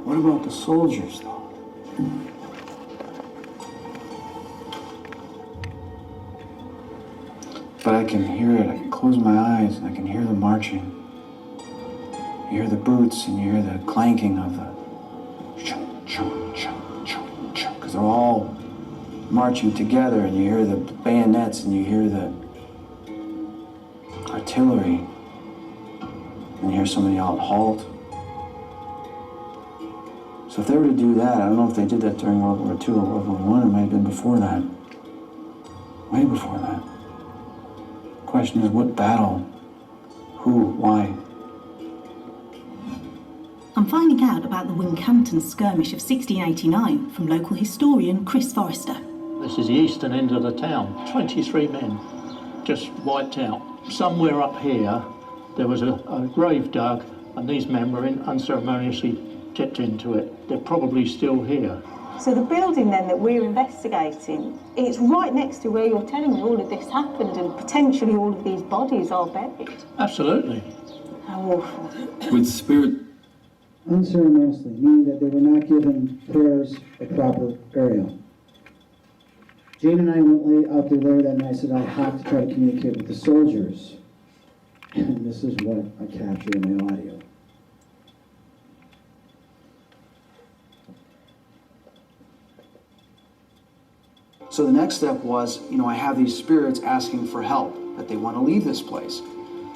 What about the soldiers, though? But I can hear it. I can close my eyes and I can hear them marching. You hear the boots and you hear the clanking of the chunk, chunk, chunk, chunk, chunk, because they're all marching together, and you hear the bayonets and you hear the artillery, and you hear somebody yell, halt. So if they were to do that, I don't know if they did that during World War II or World War I, it might have been before that. Way before that. The question is, what battle? Who? Why? I'm finding out about the Wincanton skirmish of 1689 from local historian Chris Forrester. This is the eastern end of the town. 23 men just wiped out. Somewhere up here, there was a grave dug, and these men were unceremoniously tipped into it. They're probably still here. So the building then that we're investigating, it's right next to where you're telling me all of this happened and potentially all of these bodies are buried. Absolutely. How awful. With spirit... Unceremoniously, meaning that they were not given prayers a proper burial. Jane and I went out there later that night and said, I have to try to communicate with the soldiers. And this is what I captured in my audio. So the next step was, I have these spirits asking for help, that they want to leave this place.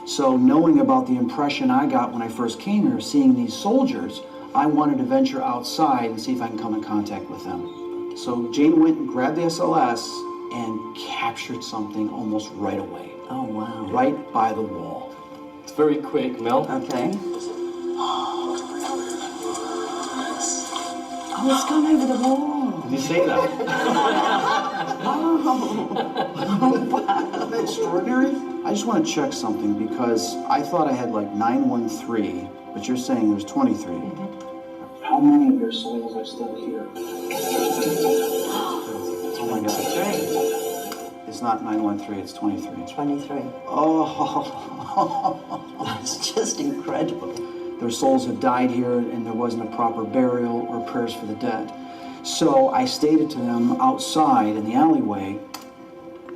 So knowing about the impression I got when I first came here, seeing these soldiers, I wanted to venture outside and see if I can come in contact with them. So Jane went and grabbed the SLS and captured something almost right away. Oh, wow. Right by the wall. It's very quick, Mel. Okay. Oh, it's gone over the wall. Did you see that? Isn't that extraordinary? I just want to check something because I thought I had like 913, but you're saying there's 23. How many of your souls are still here? Oh my God. It's not 913, it's 23. 23. Oh, That's just incredible. their souls have died here and there wasn't a proper burial or prayers for the dead. So I stated to them outside in the alleyway,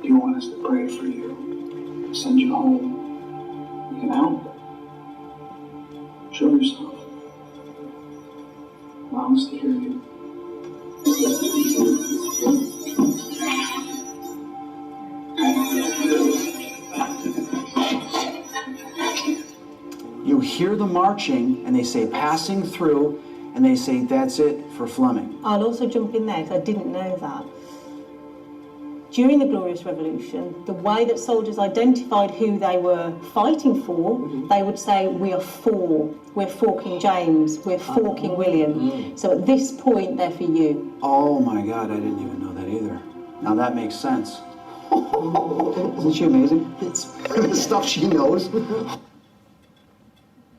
Do you want us to pray for you? Send you home? You can help. Show yourself. Allow us to hear you. you hear the marching and they say passing through and they say that's it for Fleming. I'll also jump in there because I didn't know that. During the Glorious Revolution, the way that soldiers identified who they were fighting for, they would say, we're for King James, we're for King William. So at this point, they're for you. Oh my God, I didn't even know that either. Now that makes sense. Isn't she amazing? It's The stuff she knows.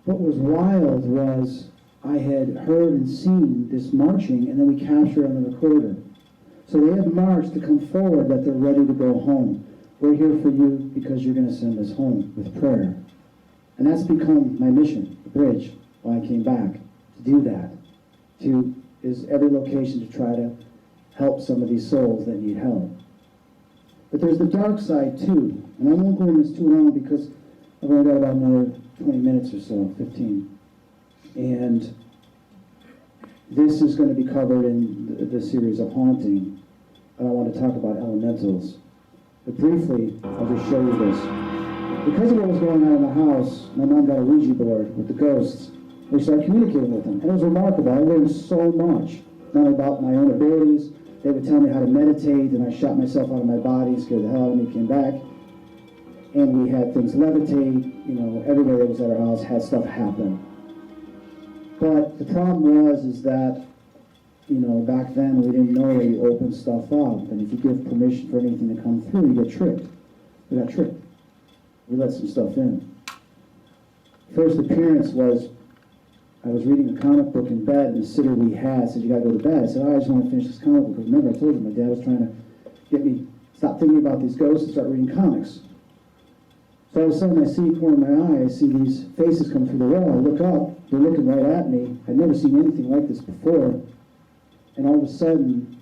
What was wild was I had heard and seen this marching, and then we captured it on the recorder. So they had marched to come forward that they're ready to go home. We're here for you because you're going to send us home with prayer. And that's become my mission, the bridge, why I came back, to do that. Is every location to try to help some of these souls that need help. But there's the dark side too, and I won't go into this too long because I've only got about another 20 minutes or so, 15. And this is going to be covered in the series of Haunting. I don't want to talk about elementals. But briefly, I'll just show you this. Because of what was going on in the house, my mom got a Ouija board with the ghosts. We started communicating with them. And it was remarkable. I learned so much. Not about my own abilities. They would tell me how to meditate, and I shot myself out of my body, scared the hell out of me, came back. And we had things levitate. Everybody that was at our house had stuff happen. But the problem is that, back then we didn't know that you open stuff up, and if you give permission for anything to come through, you get tricked. We got tricked. We let some stuff in. First appearance was, I was reading a comic book in bed, and the sitter we had said, you gotta go to bed. I said, I just want to finish this comic book. Remember, I told you my dad was trying to get me stop thinking about these ghosts and start reading comics. So all of a sudden I see a corner of my eye, I see these faces come through the wall. I look up, they're looking right at me. I'd never seen anything like this before. And all of a sudden,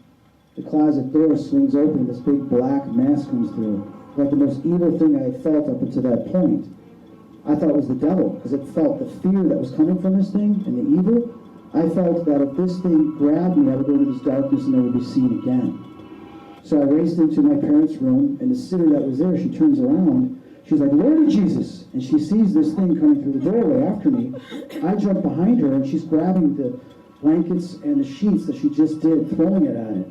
the closet door swings open, this big black mask comes through. Like the most evil thing I had felt up until that point. I thought it was the devil, because it felt the fear that was coming from this thing and the evil. I felt that if this thing grabbed me, I would go into this darkness and never be seen again. So I raced into my parents' room, and the sitter that was there, she turns around. She's like, Lord of Jesus! And she sees this thing coming through the doorway after me. I jump behind her, and she's grabbing the blankets and the sheets that she just did, throwing it at it.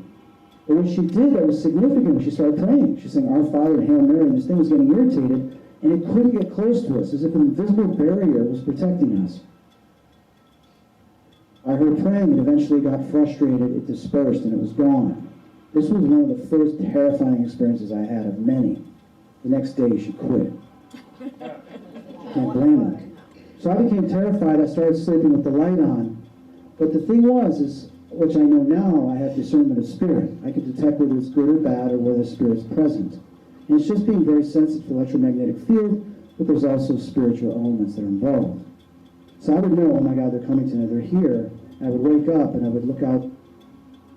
But what she did that was significant, she started praying. She's saying, Our Father and Hail Mary, and this thing was getting irritated, and it couldn't get close to us, as if an invisible barrier was protecting us. I heard praying, and eventually got frustrated, it dispersed, and it was gone. This was one of the first terrifying experiences I had of many. The next day, she quit. Can't blame her. So I became terrified. I started sleeping with the light on. But the thing was, which I know now, I have discernment of spirit. I can detect whether it's good or bad or whether the spirit's present. And it's just being very sensitive to electromagnetic field, but there's also spiritual elements that are involved. So I would know, oh my God, they're coming tonight, they're here. And I would wake up and I would look out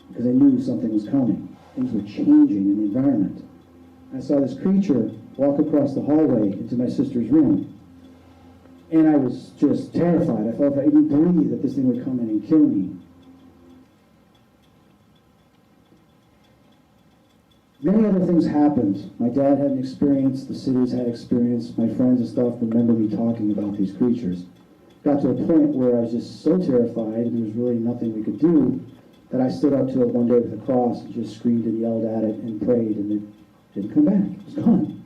because I knew something was coming. Things were changing in the environment. I saw this creature walk across the hallway into my sister's room. And I was just terrified. I felt if I even breathed that this thing would come in and kill me. Many other things happened. My dad had an experience, the city's had experience, my friends and stuff remember me talking about these creatures. Got to a point where I was just so terrified and there was really nothing we could do that I stood up to it one day with a cross and just screamed and yelled at it and prayed, and it didn't come back. It was gone.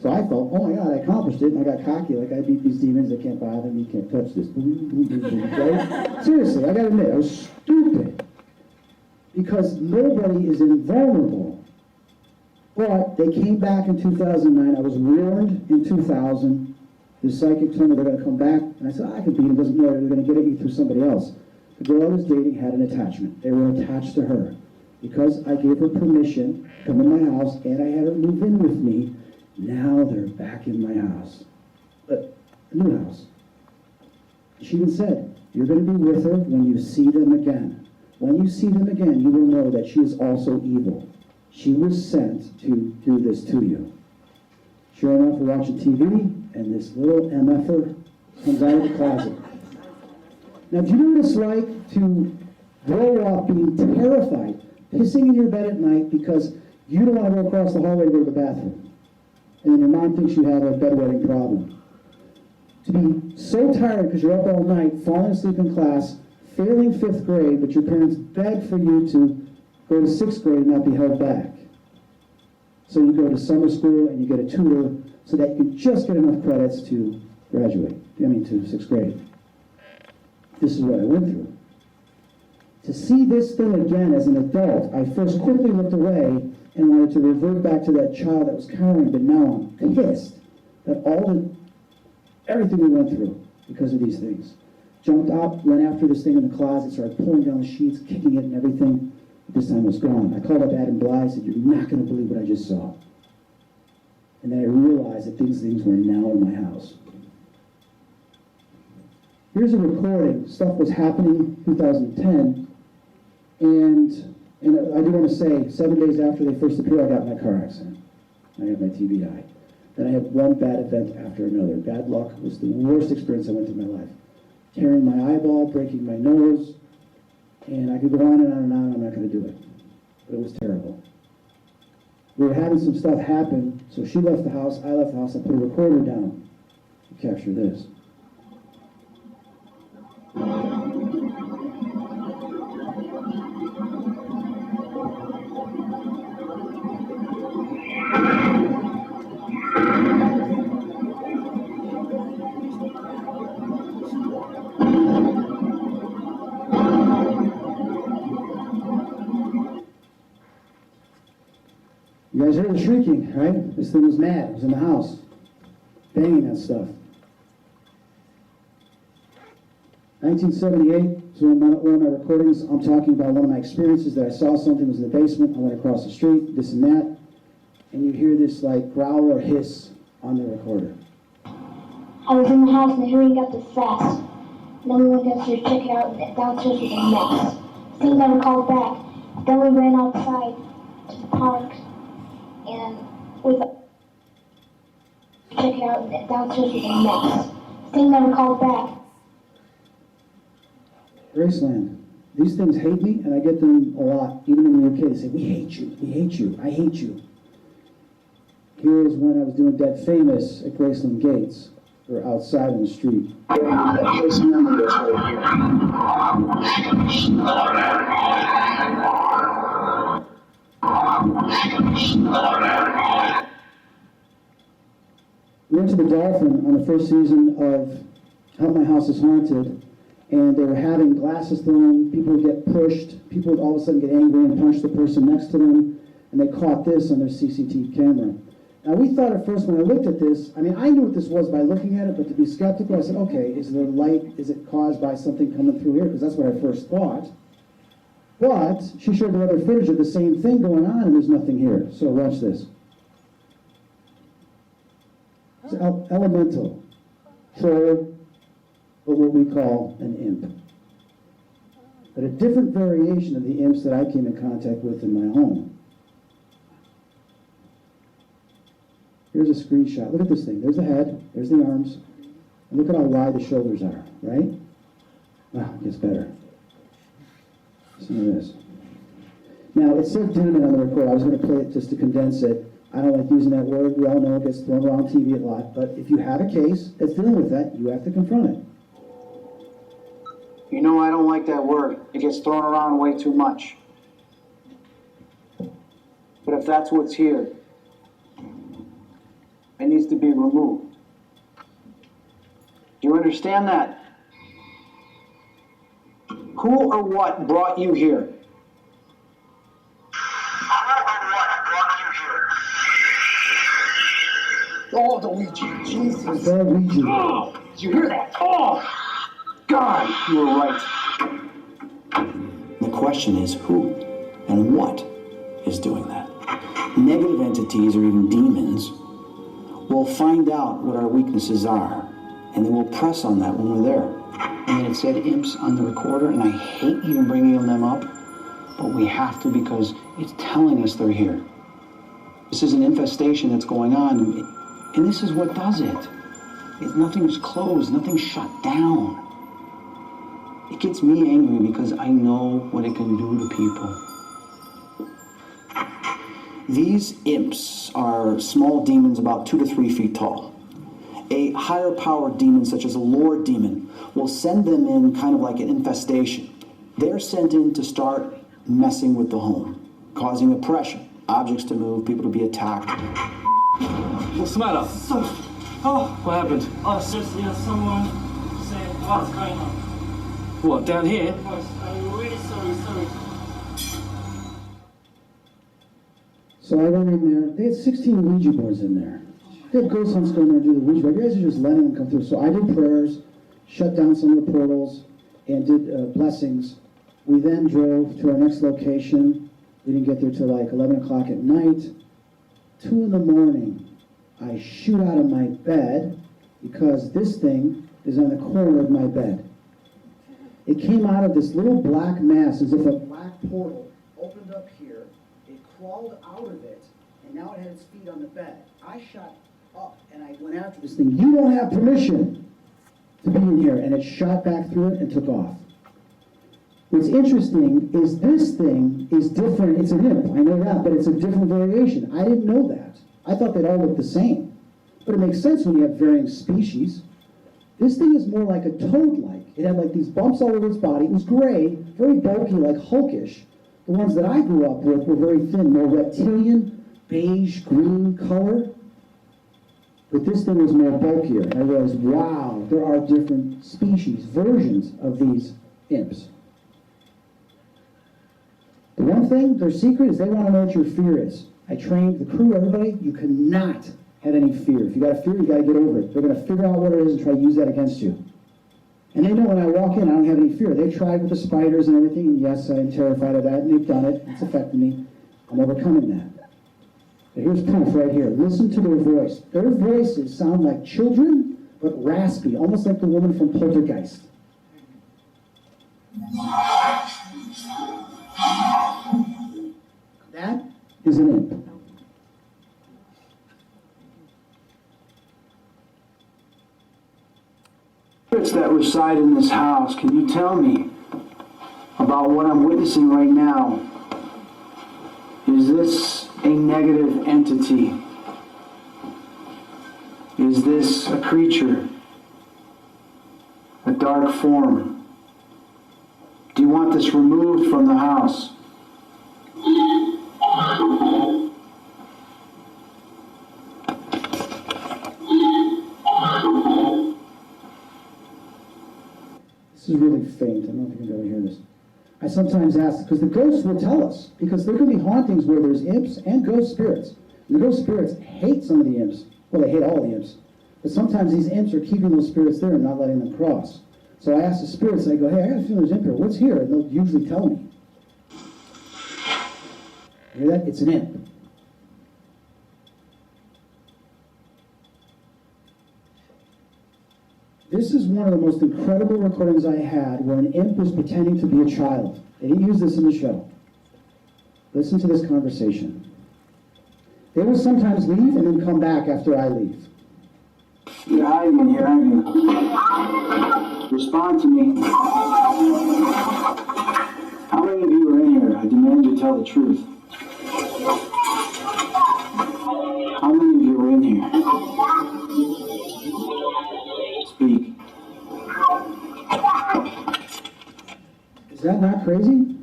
So I thought, oh my God, I accomplished it, and I got cocky, like I beat these demons, they can't bother me, can't touch this. Boom, boom, boom, boom, right? Seriously, I gotta admit, I was stupid. Because nobody is invulnerable. But they came back in 2009. I was warned in 2000. The psychic told me they're going to come back. And I said, I can beat them. Doesn't matter. They're going to get at you through somebody else. The girl I was dating had an attachment. They were attached to her. Because I gave her permission to come in my house and I had her move in with me, now they're back in my house. But a new house. She even said, you're going to be with her when you see them again. When you see them again, you will know that she is also evil. She was sent to do this to you. Sure enough, we're watching TV, and this little MFer comes out of the closet. Now, do you know what it's like to grow up being terrified, pissing in your bed at night because you don't want to go across the hallway to go to the bathroom, and then your mom thinks you have a bedwetting problem? To be so tired because you're up all night, falling asleep in class, failing 5th grade, but your parents beg for you to go to 6th grade and not be held back. So you go to summer school and you get a tutor so that you can just get enough credits to graduate, to 6th grade. This is what I went through. To see this thing again as an adult, I first quickly looked away and wanted to revert back to that child that was cowering, but now I'm pissed that everything we went through because of these things. Jumped out, went after this thing in the closet, started pulling down the sheets, kicking it and everything. This time it was gone. I called up Adam Bly, said, you're not going to believe what I just saw. And then I realized that these things were now in my house. Here's a recording. Stuff was happening in 2010. And I do want to say, 7 days after they first appeared, I got in my car accident. I had my TBI. Then I had one bad event after another. Bad luck was the worst experience I went through in my life. Tearing my eyeball, breaking my nose, and I could go on and on and on. I'm not going to do it. But it was terrible. We were having some stuff happen, so she left the house, I left the house, I put a recorder down to capture this. You guys heard the shrieking, right? This thing was mad. It was in the house, banging that stuff. 1978 is one of my recordings. I'm talking about one of my experiences that I saw something was in the basement. I went across the street, this and that, and you hear this like growl or hiss on the recorder. I was in the house and the hearing got this fast. And then we went downstairs to check it out, and downstairs was a mess. Things never called back. Then we ran outside to the park, and we check it out, and downstairs was a mess. Things never called back. Graceland. These things hate me, and I get them a lot. Even in the UK, they say, we hate you, I hate you. Here is when I was doing Dead Famous at Graceland Gates. We're outside in the street. We went to the Dolphin on the first season of Help My House is Haunted, and they were having glasses thrown, people would get pushed, people would all of a sudden get angry and punch the person next to them, and they caught this on their CCTV camera. Now we thought at first when I looked at this, I knew what this was by looking at it, but to be skeptical, I said, okay, is there light, is it caused by something coming through here? Because that's what I first thought. But she showed the other footage of the same thing going on, and there's nothing here. So watch this. It's elemental, troll, or what we call an imp. But a different variation of the imps that I came in contact with in my home. Here's a screenshot. Look at this thing. There's the head, there's the arms, and look at how wide the shoulders are, right? Wow, it gets better. Listen to this. Now, it said demon on the record. I was going to play it just to condense it. I don't like using that word. We all know it gets thrown around TV a lot. But if you have a case that's dealing with that, you have to confront it. You know I don't like that word. It gets thrown around way too much. But if that's what's here, it needs to be removed. Do you understand that? Who or what brought you here? Oh, the Ouija. Jesus. The Ouija. Oh, did you hear that? Oh, God, you were right. The question is who and what is doing that? Negative entities or even demons will find out what our weaknesses are, and then we'll press on that when we're there. And then it said imps on the recorder, and I hate even bringing them up, but we have to because it's telling us they're here. This is an infestation that's going on, and this is what does it. Nothing's closed, nothing's shut down. It gets me angry because I know what it can do to people. These imps are small demons about 2 to 3 feet tall. A higher powered demon, such as a Lord demon, will send them in kind of like an infestation. They're sent in to start messing with the home, causing oppression, objects to move, people to be attacked. What's the matter? What happened? Oh, it's just, someone saying, what's going on? What, down here? I'm really sorry. So I went in there. They had 16 Ouija boards in there. They had ghost hunts going there and do the Ouija board. You guys are just letting them come through. So I did prayers, shut down some of the portals, and did blessings. We then drove to our next location. We didn't get there till like 11 o'clock at night. 2 in the morning, I shoot out of my bed because this thing is on the corner of my bed. It came out of this little black mass as if a black portal opened up here. It crawled out of it, and now it had its feet on the bed. I shot up, and I went after this thing. You don't have permission to be in here. And it shot back through it and took off. What's interesting is this thing is different. It's an imp, I know that, but it's a different variation. I didn't know that. I thought they'd all look the same. But it makes sense when you have varying species. This thing is more like a toad-like. It had like these bumps all over its body. It was gray, very bulky, like hulkish. The ones that I grew up with were very thin, more reptilian, beige, green color. But this thing was more bulkier. And I realized, wow, there are different species, versions of these imps. The one thing, their secret is they want to know what your fear is. I trained the crew, everybody, you cannot have any fear. If you got a fear, you got to get over it. They're going to figure out what it is and try to use that against you. And they know when I walk in, I don't have any fear. They tried with the spiders and everything, and yes, I'm terrified of that, and they've done it. It's affected me. I'm overcoming that. But here's proof right here. Listen to their voice. Their voices sound like children, but raspy, almost like the woman from Poltergeist. That is an imp. Spirits that reside in this house, can you tell me about what I'm witnessing right now? Is this a negative entity? Is this a creature? A dark form? Do you want this removed from the house? This is really faint. I don't know if you can really hear this. I sometimes ask, because the ghosts will tell us, because there can be hauntings where there's imps and ghost spirits. And the ghost spirits hate some of the imps. Well, they hate all the imps. But sometimes these imps are keeping those spirits there and not letting them cross. So I ask the spirits, and I go, hey, I got a feeling there's an imp here. What's here? And they'll usually tell me. You hear that? It's an imp. This is one of the most incredible recordings I had where an imp was pretending to be a child. They didn't use this in the show. Listen to this conversation. They will sometimes leave and then come back after I leave. You're hiding in here, aren't you? Respond to me. How many of you are in here? I demand you to tell the truth. How many of you were in here? Speak. Is that not crazy?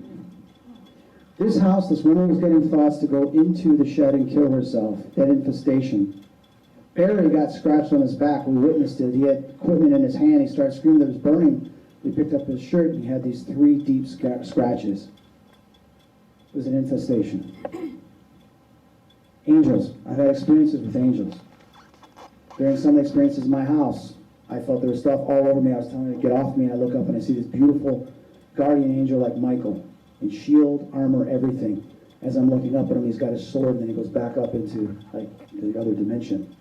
This house, this woman was getting thoughts to go into the shed and kill herself, that infestation. Barry got scratched on his back. We witnessed it. He had equipment in his hand. He started screaming that it was burning. We picked up his shirt and he had these 3 deep scratches. It was an infestation. Angels. I've had experiences with angels. During some experiences in my house, I felt there was stuff all over me. I was telling her to get off me, and I look up and I see this beautiful guardian angel like Michael, in shield, armor, everything. As I'm looking up at him, he's got his sword, and then he goes back up into like the other dimension.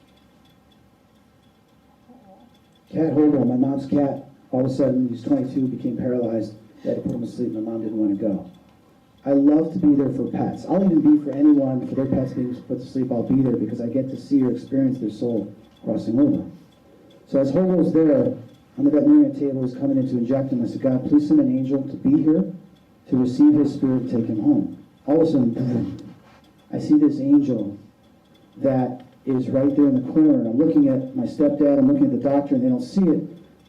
Cat Hobo, my mom's cat, all of a sudden, he's 22, became paralyzed. They had to put him to sleep. My mom didn't want to go. I love to be there for pets. I'll even be for anyone, for their pets being put to sleep, I'll be there because I get to see or experience their soul crossing over. So as Hobo's there, on the veterinarian table, he's coming in to inject him. I said, God, please send an angel to be here to receive his spirit and take him home. All of a sudden, boom, I see this angel that is right there in the corner, and I'm looking at my stepdad, I'm looking at the doctor, and they don't see it.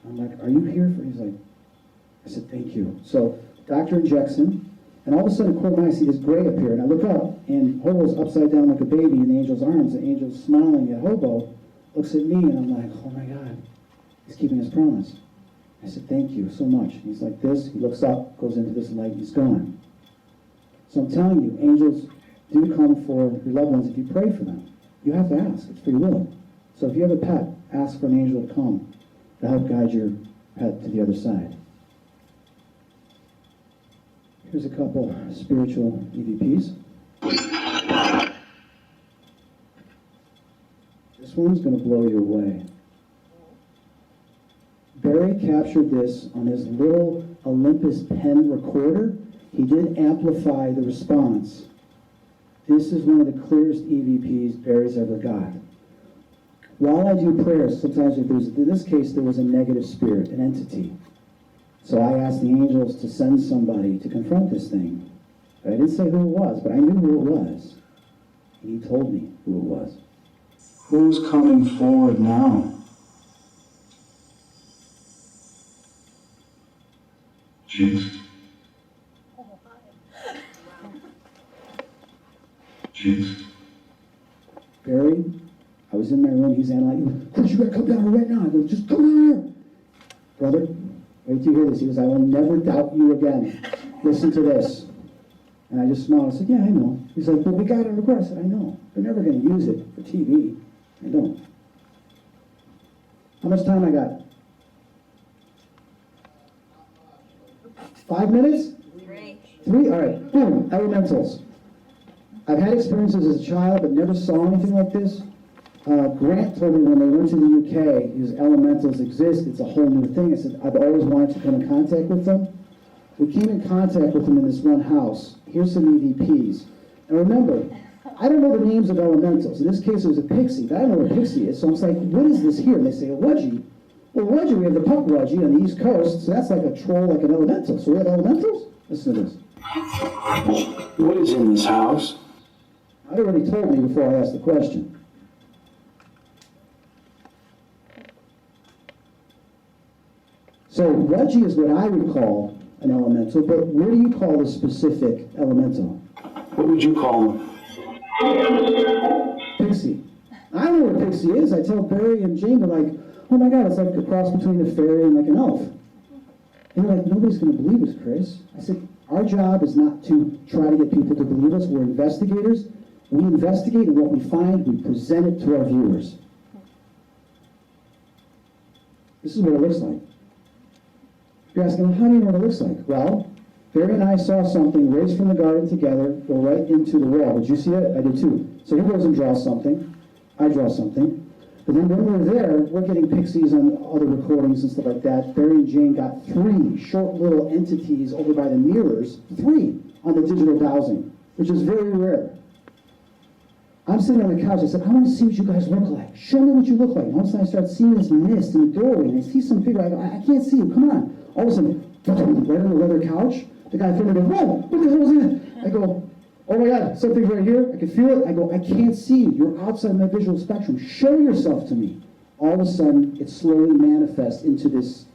I'm like, are you here? He's like, I said, thank you. So doctor injects him, and all of a sudden, according to my eye, I see this gray appear, and I look up, and Hobo's upside down like a baby in the angel's arms. The angel's smiling at Hobo, looks at me, and I'm like, oh my God, he's keeping his promise. I said, thank you so much. And he's like this, he looks up, goes into this light, he's gone. So I'm telling you, angels do come for your loved ones if you pray for them. You have to ask, it's free will. So if you have a pet, ask for an angel to come to help guide your pet to the other side. Here's a couple spiritual EVPs. This one's going to blow you away. Barry captured this on his little Olympus pen recorder. He did amplify the response. This is one of the clearest EVPs Barry's ever got. While I do prayers, sometimes in this case, there was a negative spirit, an entity. So I asked the angels to send somebody to confront this thing. I didn't say who it was, but I knew who it was. And he told me who it was. Who's coming forward now? Jesus. Jesus. Barry, I was in my room, he's analyzing, Chris, you gotta come down here right now. I go, just come down here. Brother, wait till you hear this. He goes, I will never doubt you again. Listen to this. And I just smiled. I said, yeah, I know. He's like, well, we got it on record. I said, I know. They're never going to use it for TV. I don't. How much time I got? 5 minutes? 3? All right. Boom. Elementals. I've had experiences as a child, but never saw anything like this. Grant told me when they went to the UK, his elementals exist. It's a whole new thing. I said, I've always wanted to come in contact with them. We came in contact with them in this one house. Here's some EVPs. And remember, I don't know the names of elementals. In this case, it was a pixie, but I don't know what a pixie is. So I'm like, what is this here? And they say, a wedgie. Well, wedgie, we have the puck wedgie on the East Coast, so that's like a troll, like an elemental. So we have elementals? Listen to this. What is in this house? I'd already told me before I asked the question. So wedgie is what I would call an elemental, but what do you call the specific elemental? What would you call them? Pixie. I don't know what a pixie is. I tell Barry and Jane, they're like, oh my God, it's like a cross between a fairy and like an elf. And they're like, nobody's going to believe us, Chris. I said, our job is not to try to get people to believe us. We're investigators. We investigate, and what we find, we present it to our viewers. This is what it looks like. You're asking, how do you know what it looks like? Well, Barry and I saw something raised from the garden together, go right into the wall. Did you see it? I did too. So he goes and draws something. I draw something. But then when we're there, we're getting pixies on other recordings and stuff like that. Barry and Jane got 3 short little entities over by the mirrors, 3 on the digital dowsing, which is very rare. I'm sitting on the couch. I said, I want to see what you guys look like. Show me what you look like. And all of a sudden, I start seeing this mist in the doorway, and I see some figure. I go, I can't see you. Come on. All of a sudden, right on the leather couch, the guy in front of me goes, whoa, what the hell is that? I go, yeah, something's right here, I can feel it, I go, I can't see you, you're outside my visual spectrum, show yourself to me. All of a sudden, it slowly manifests into this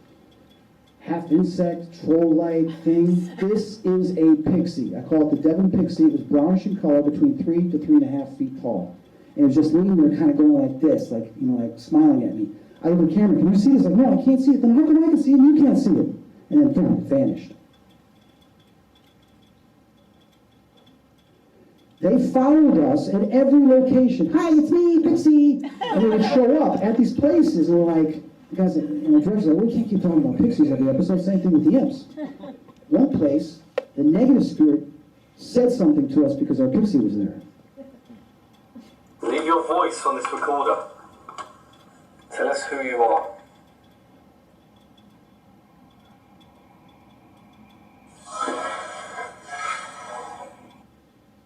half insect, troll-like thing. This is a pixie. I call it the Devon pixie. It was brownish in color, between 3 to 3.5 feet tall. And it was just leaning there, kind of going like this, like, you know, like smiling at me. I look at the camera, can you see this? Like, no, I can't see it. Then how come I can see it and you can't see it? And then, boom, it vanished. They followed us at every location. Hi, it's me, Pixie! And they would show up at these places, and we're like, the guys in the director's like, we can't keep talking about pixies every episode, same thing with the imps. One place, the negative spirit said something to us because our pixie was there. Leave your voice on this recorder. Tell us who you are.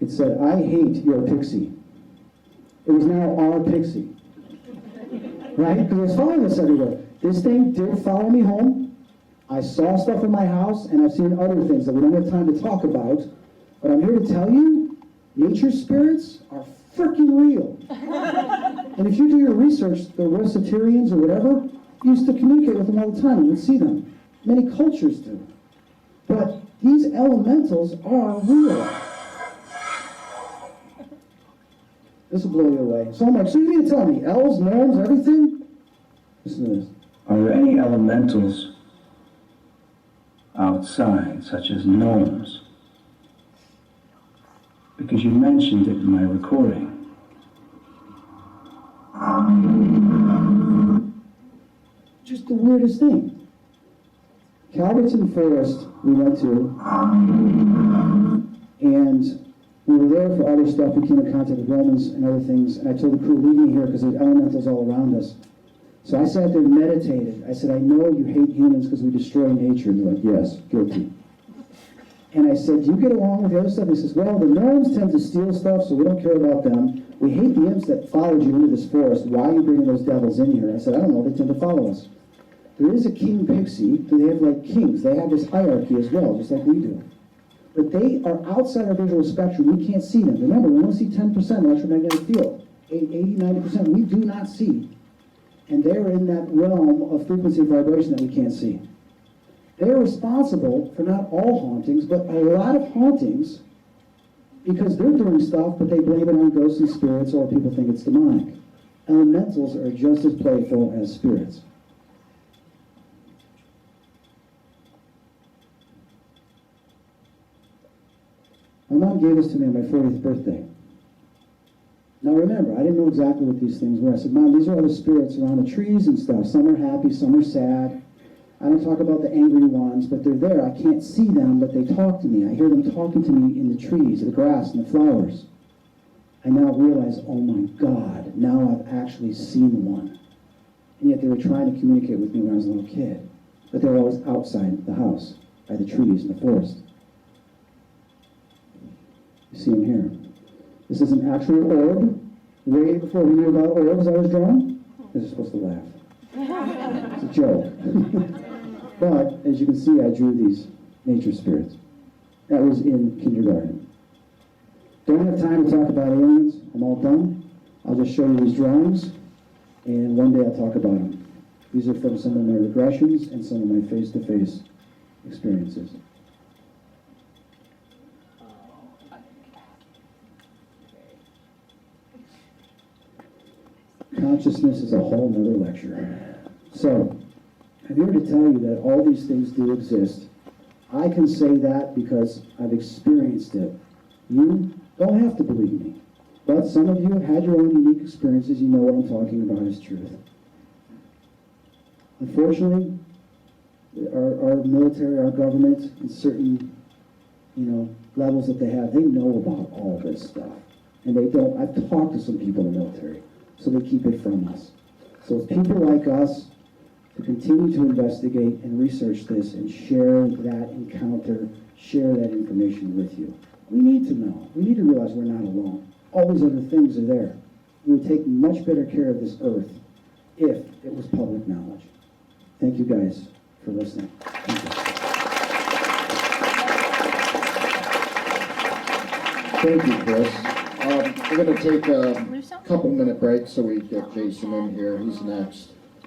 It said, I hate your pixie. It was now our pixie. Right? Because it was following us everywhere. This thing did follow me home. I saw stuff in my house, and I've seen other things that we don't have time to talk about. But I'm here to tell you, nature spirits are freaking real. And if you do your research, the Rosicrucians or whatever used to communicate with them all the time and would see them. Many cultures do. But these elementals are real. This will blow you away. So I'm like, so you mean to tell me, elves, gnomes, everything? Listen to this. Are there any elementals outside, such as gnomes? Because you mentioned it in my recording. Just the weirdest thing. Calverton Forest we went to, and we were there for other stuff. We came in contact with Romans and other things, and I told the crew, leave me here because there's elementals all around us. So I sat there and meditated. I said, I know you hate humans because we destroy nature. And they're like, yes, guilty. And I said, do you get along with the other stuff? He says, well, the gnomes tend to steal stuff, so we don't care about them. We hate the imps that followed you into this forest. Why are you bringing those devils in here? I said, I don't know. They tend to follow us. There is a king pixie. They have like kings. They have this hierarchy as well, just like we do. But they are outside our visual spectrum. We can't see them. Remember, we only see 10% electromagnetic field. 80, 90% we do not see. And they're in that realm of frequency and vibration that we can't see. They're responsible for not all hauntings, but a lot of hauntings because they're doing stuff, but they blame it on ghosts and spirits or people think it's demonic. Elementals are just as playful as spirits. My mom gave this to me on my 40th birthday. Now remember, I didn't know exactly what these things were. I said, Mom, these are all the spirits around the trees and stuff. Some are happy, some are sad. I don't talk about the angry ones, but they're there. I can't see them, but they talk to me. I hear them talking to me in the trees, the grass, and the flowers. I now realize, oh my God, now I've actually seen one. And yet they were trying to communicate with me when I was a little kid. But they were always outside the house, by the trees in the forest. You see them here. This is an actual orb. Way before we knew about orbs I was drawing. This is supposed to laugh. It's a joke. But, as you can see, I drew these nature spirits. That was in kindergarten. Don't have time to talk about aliens. I'm all done. I'll just show you these drawings, and one day I'll talk about them. These are from some of my regressions and some of my face-to-face experiences. Consciousness is a whole nother lecture. So, I'm here to tell you that all these things do exist. I can say that because I've experienced it. You don't have to believe me. But some of you have had your own unique experiences. You know what I'm talking about is truth. Unfortunately, our military, our government, in certain, levels that they have, they know about all this stuff. And they don't. I've talked to some people in the military, so they keep it from us. So it's people like us to continue to investigate and research this and share that encounter, share that information with you. We need to know. We need to realize we're not alone. All these other things are there. We would take much better care of this earth if it was public knowledge. Thank you guys for listening. Thank you. Thank you, Chris. We're gonna take a couple minute break so we get Jason in here. He's next.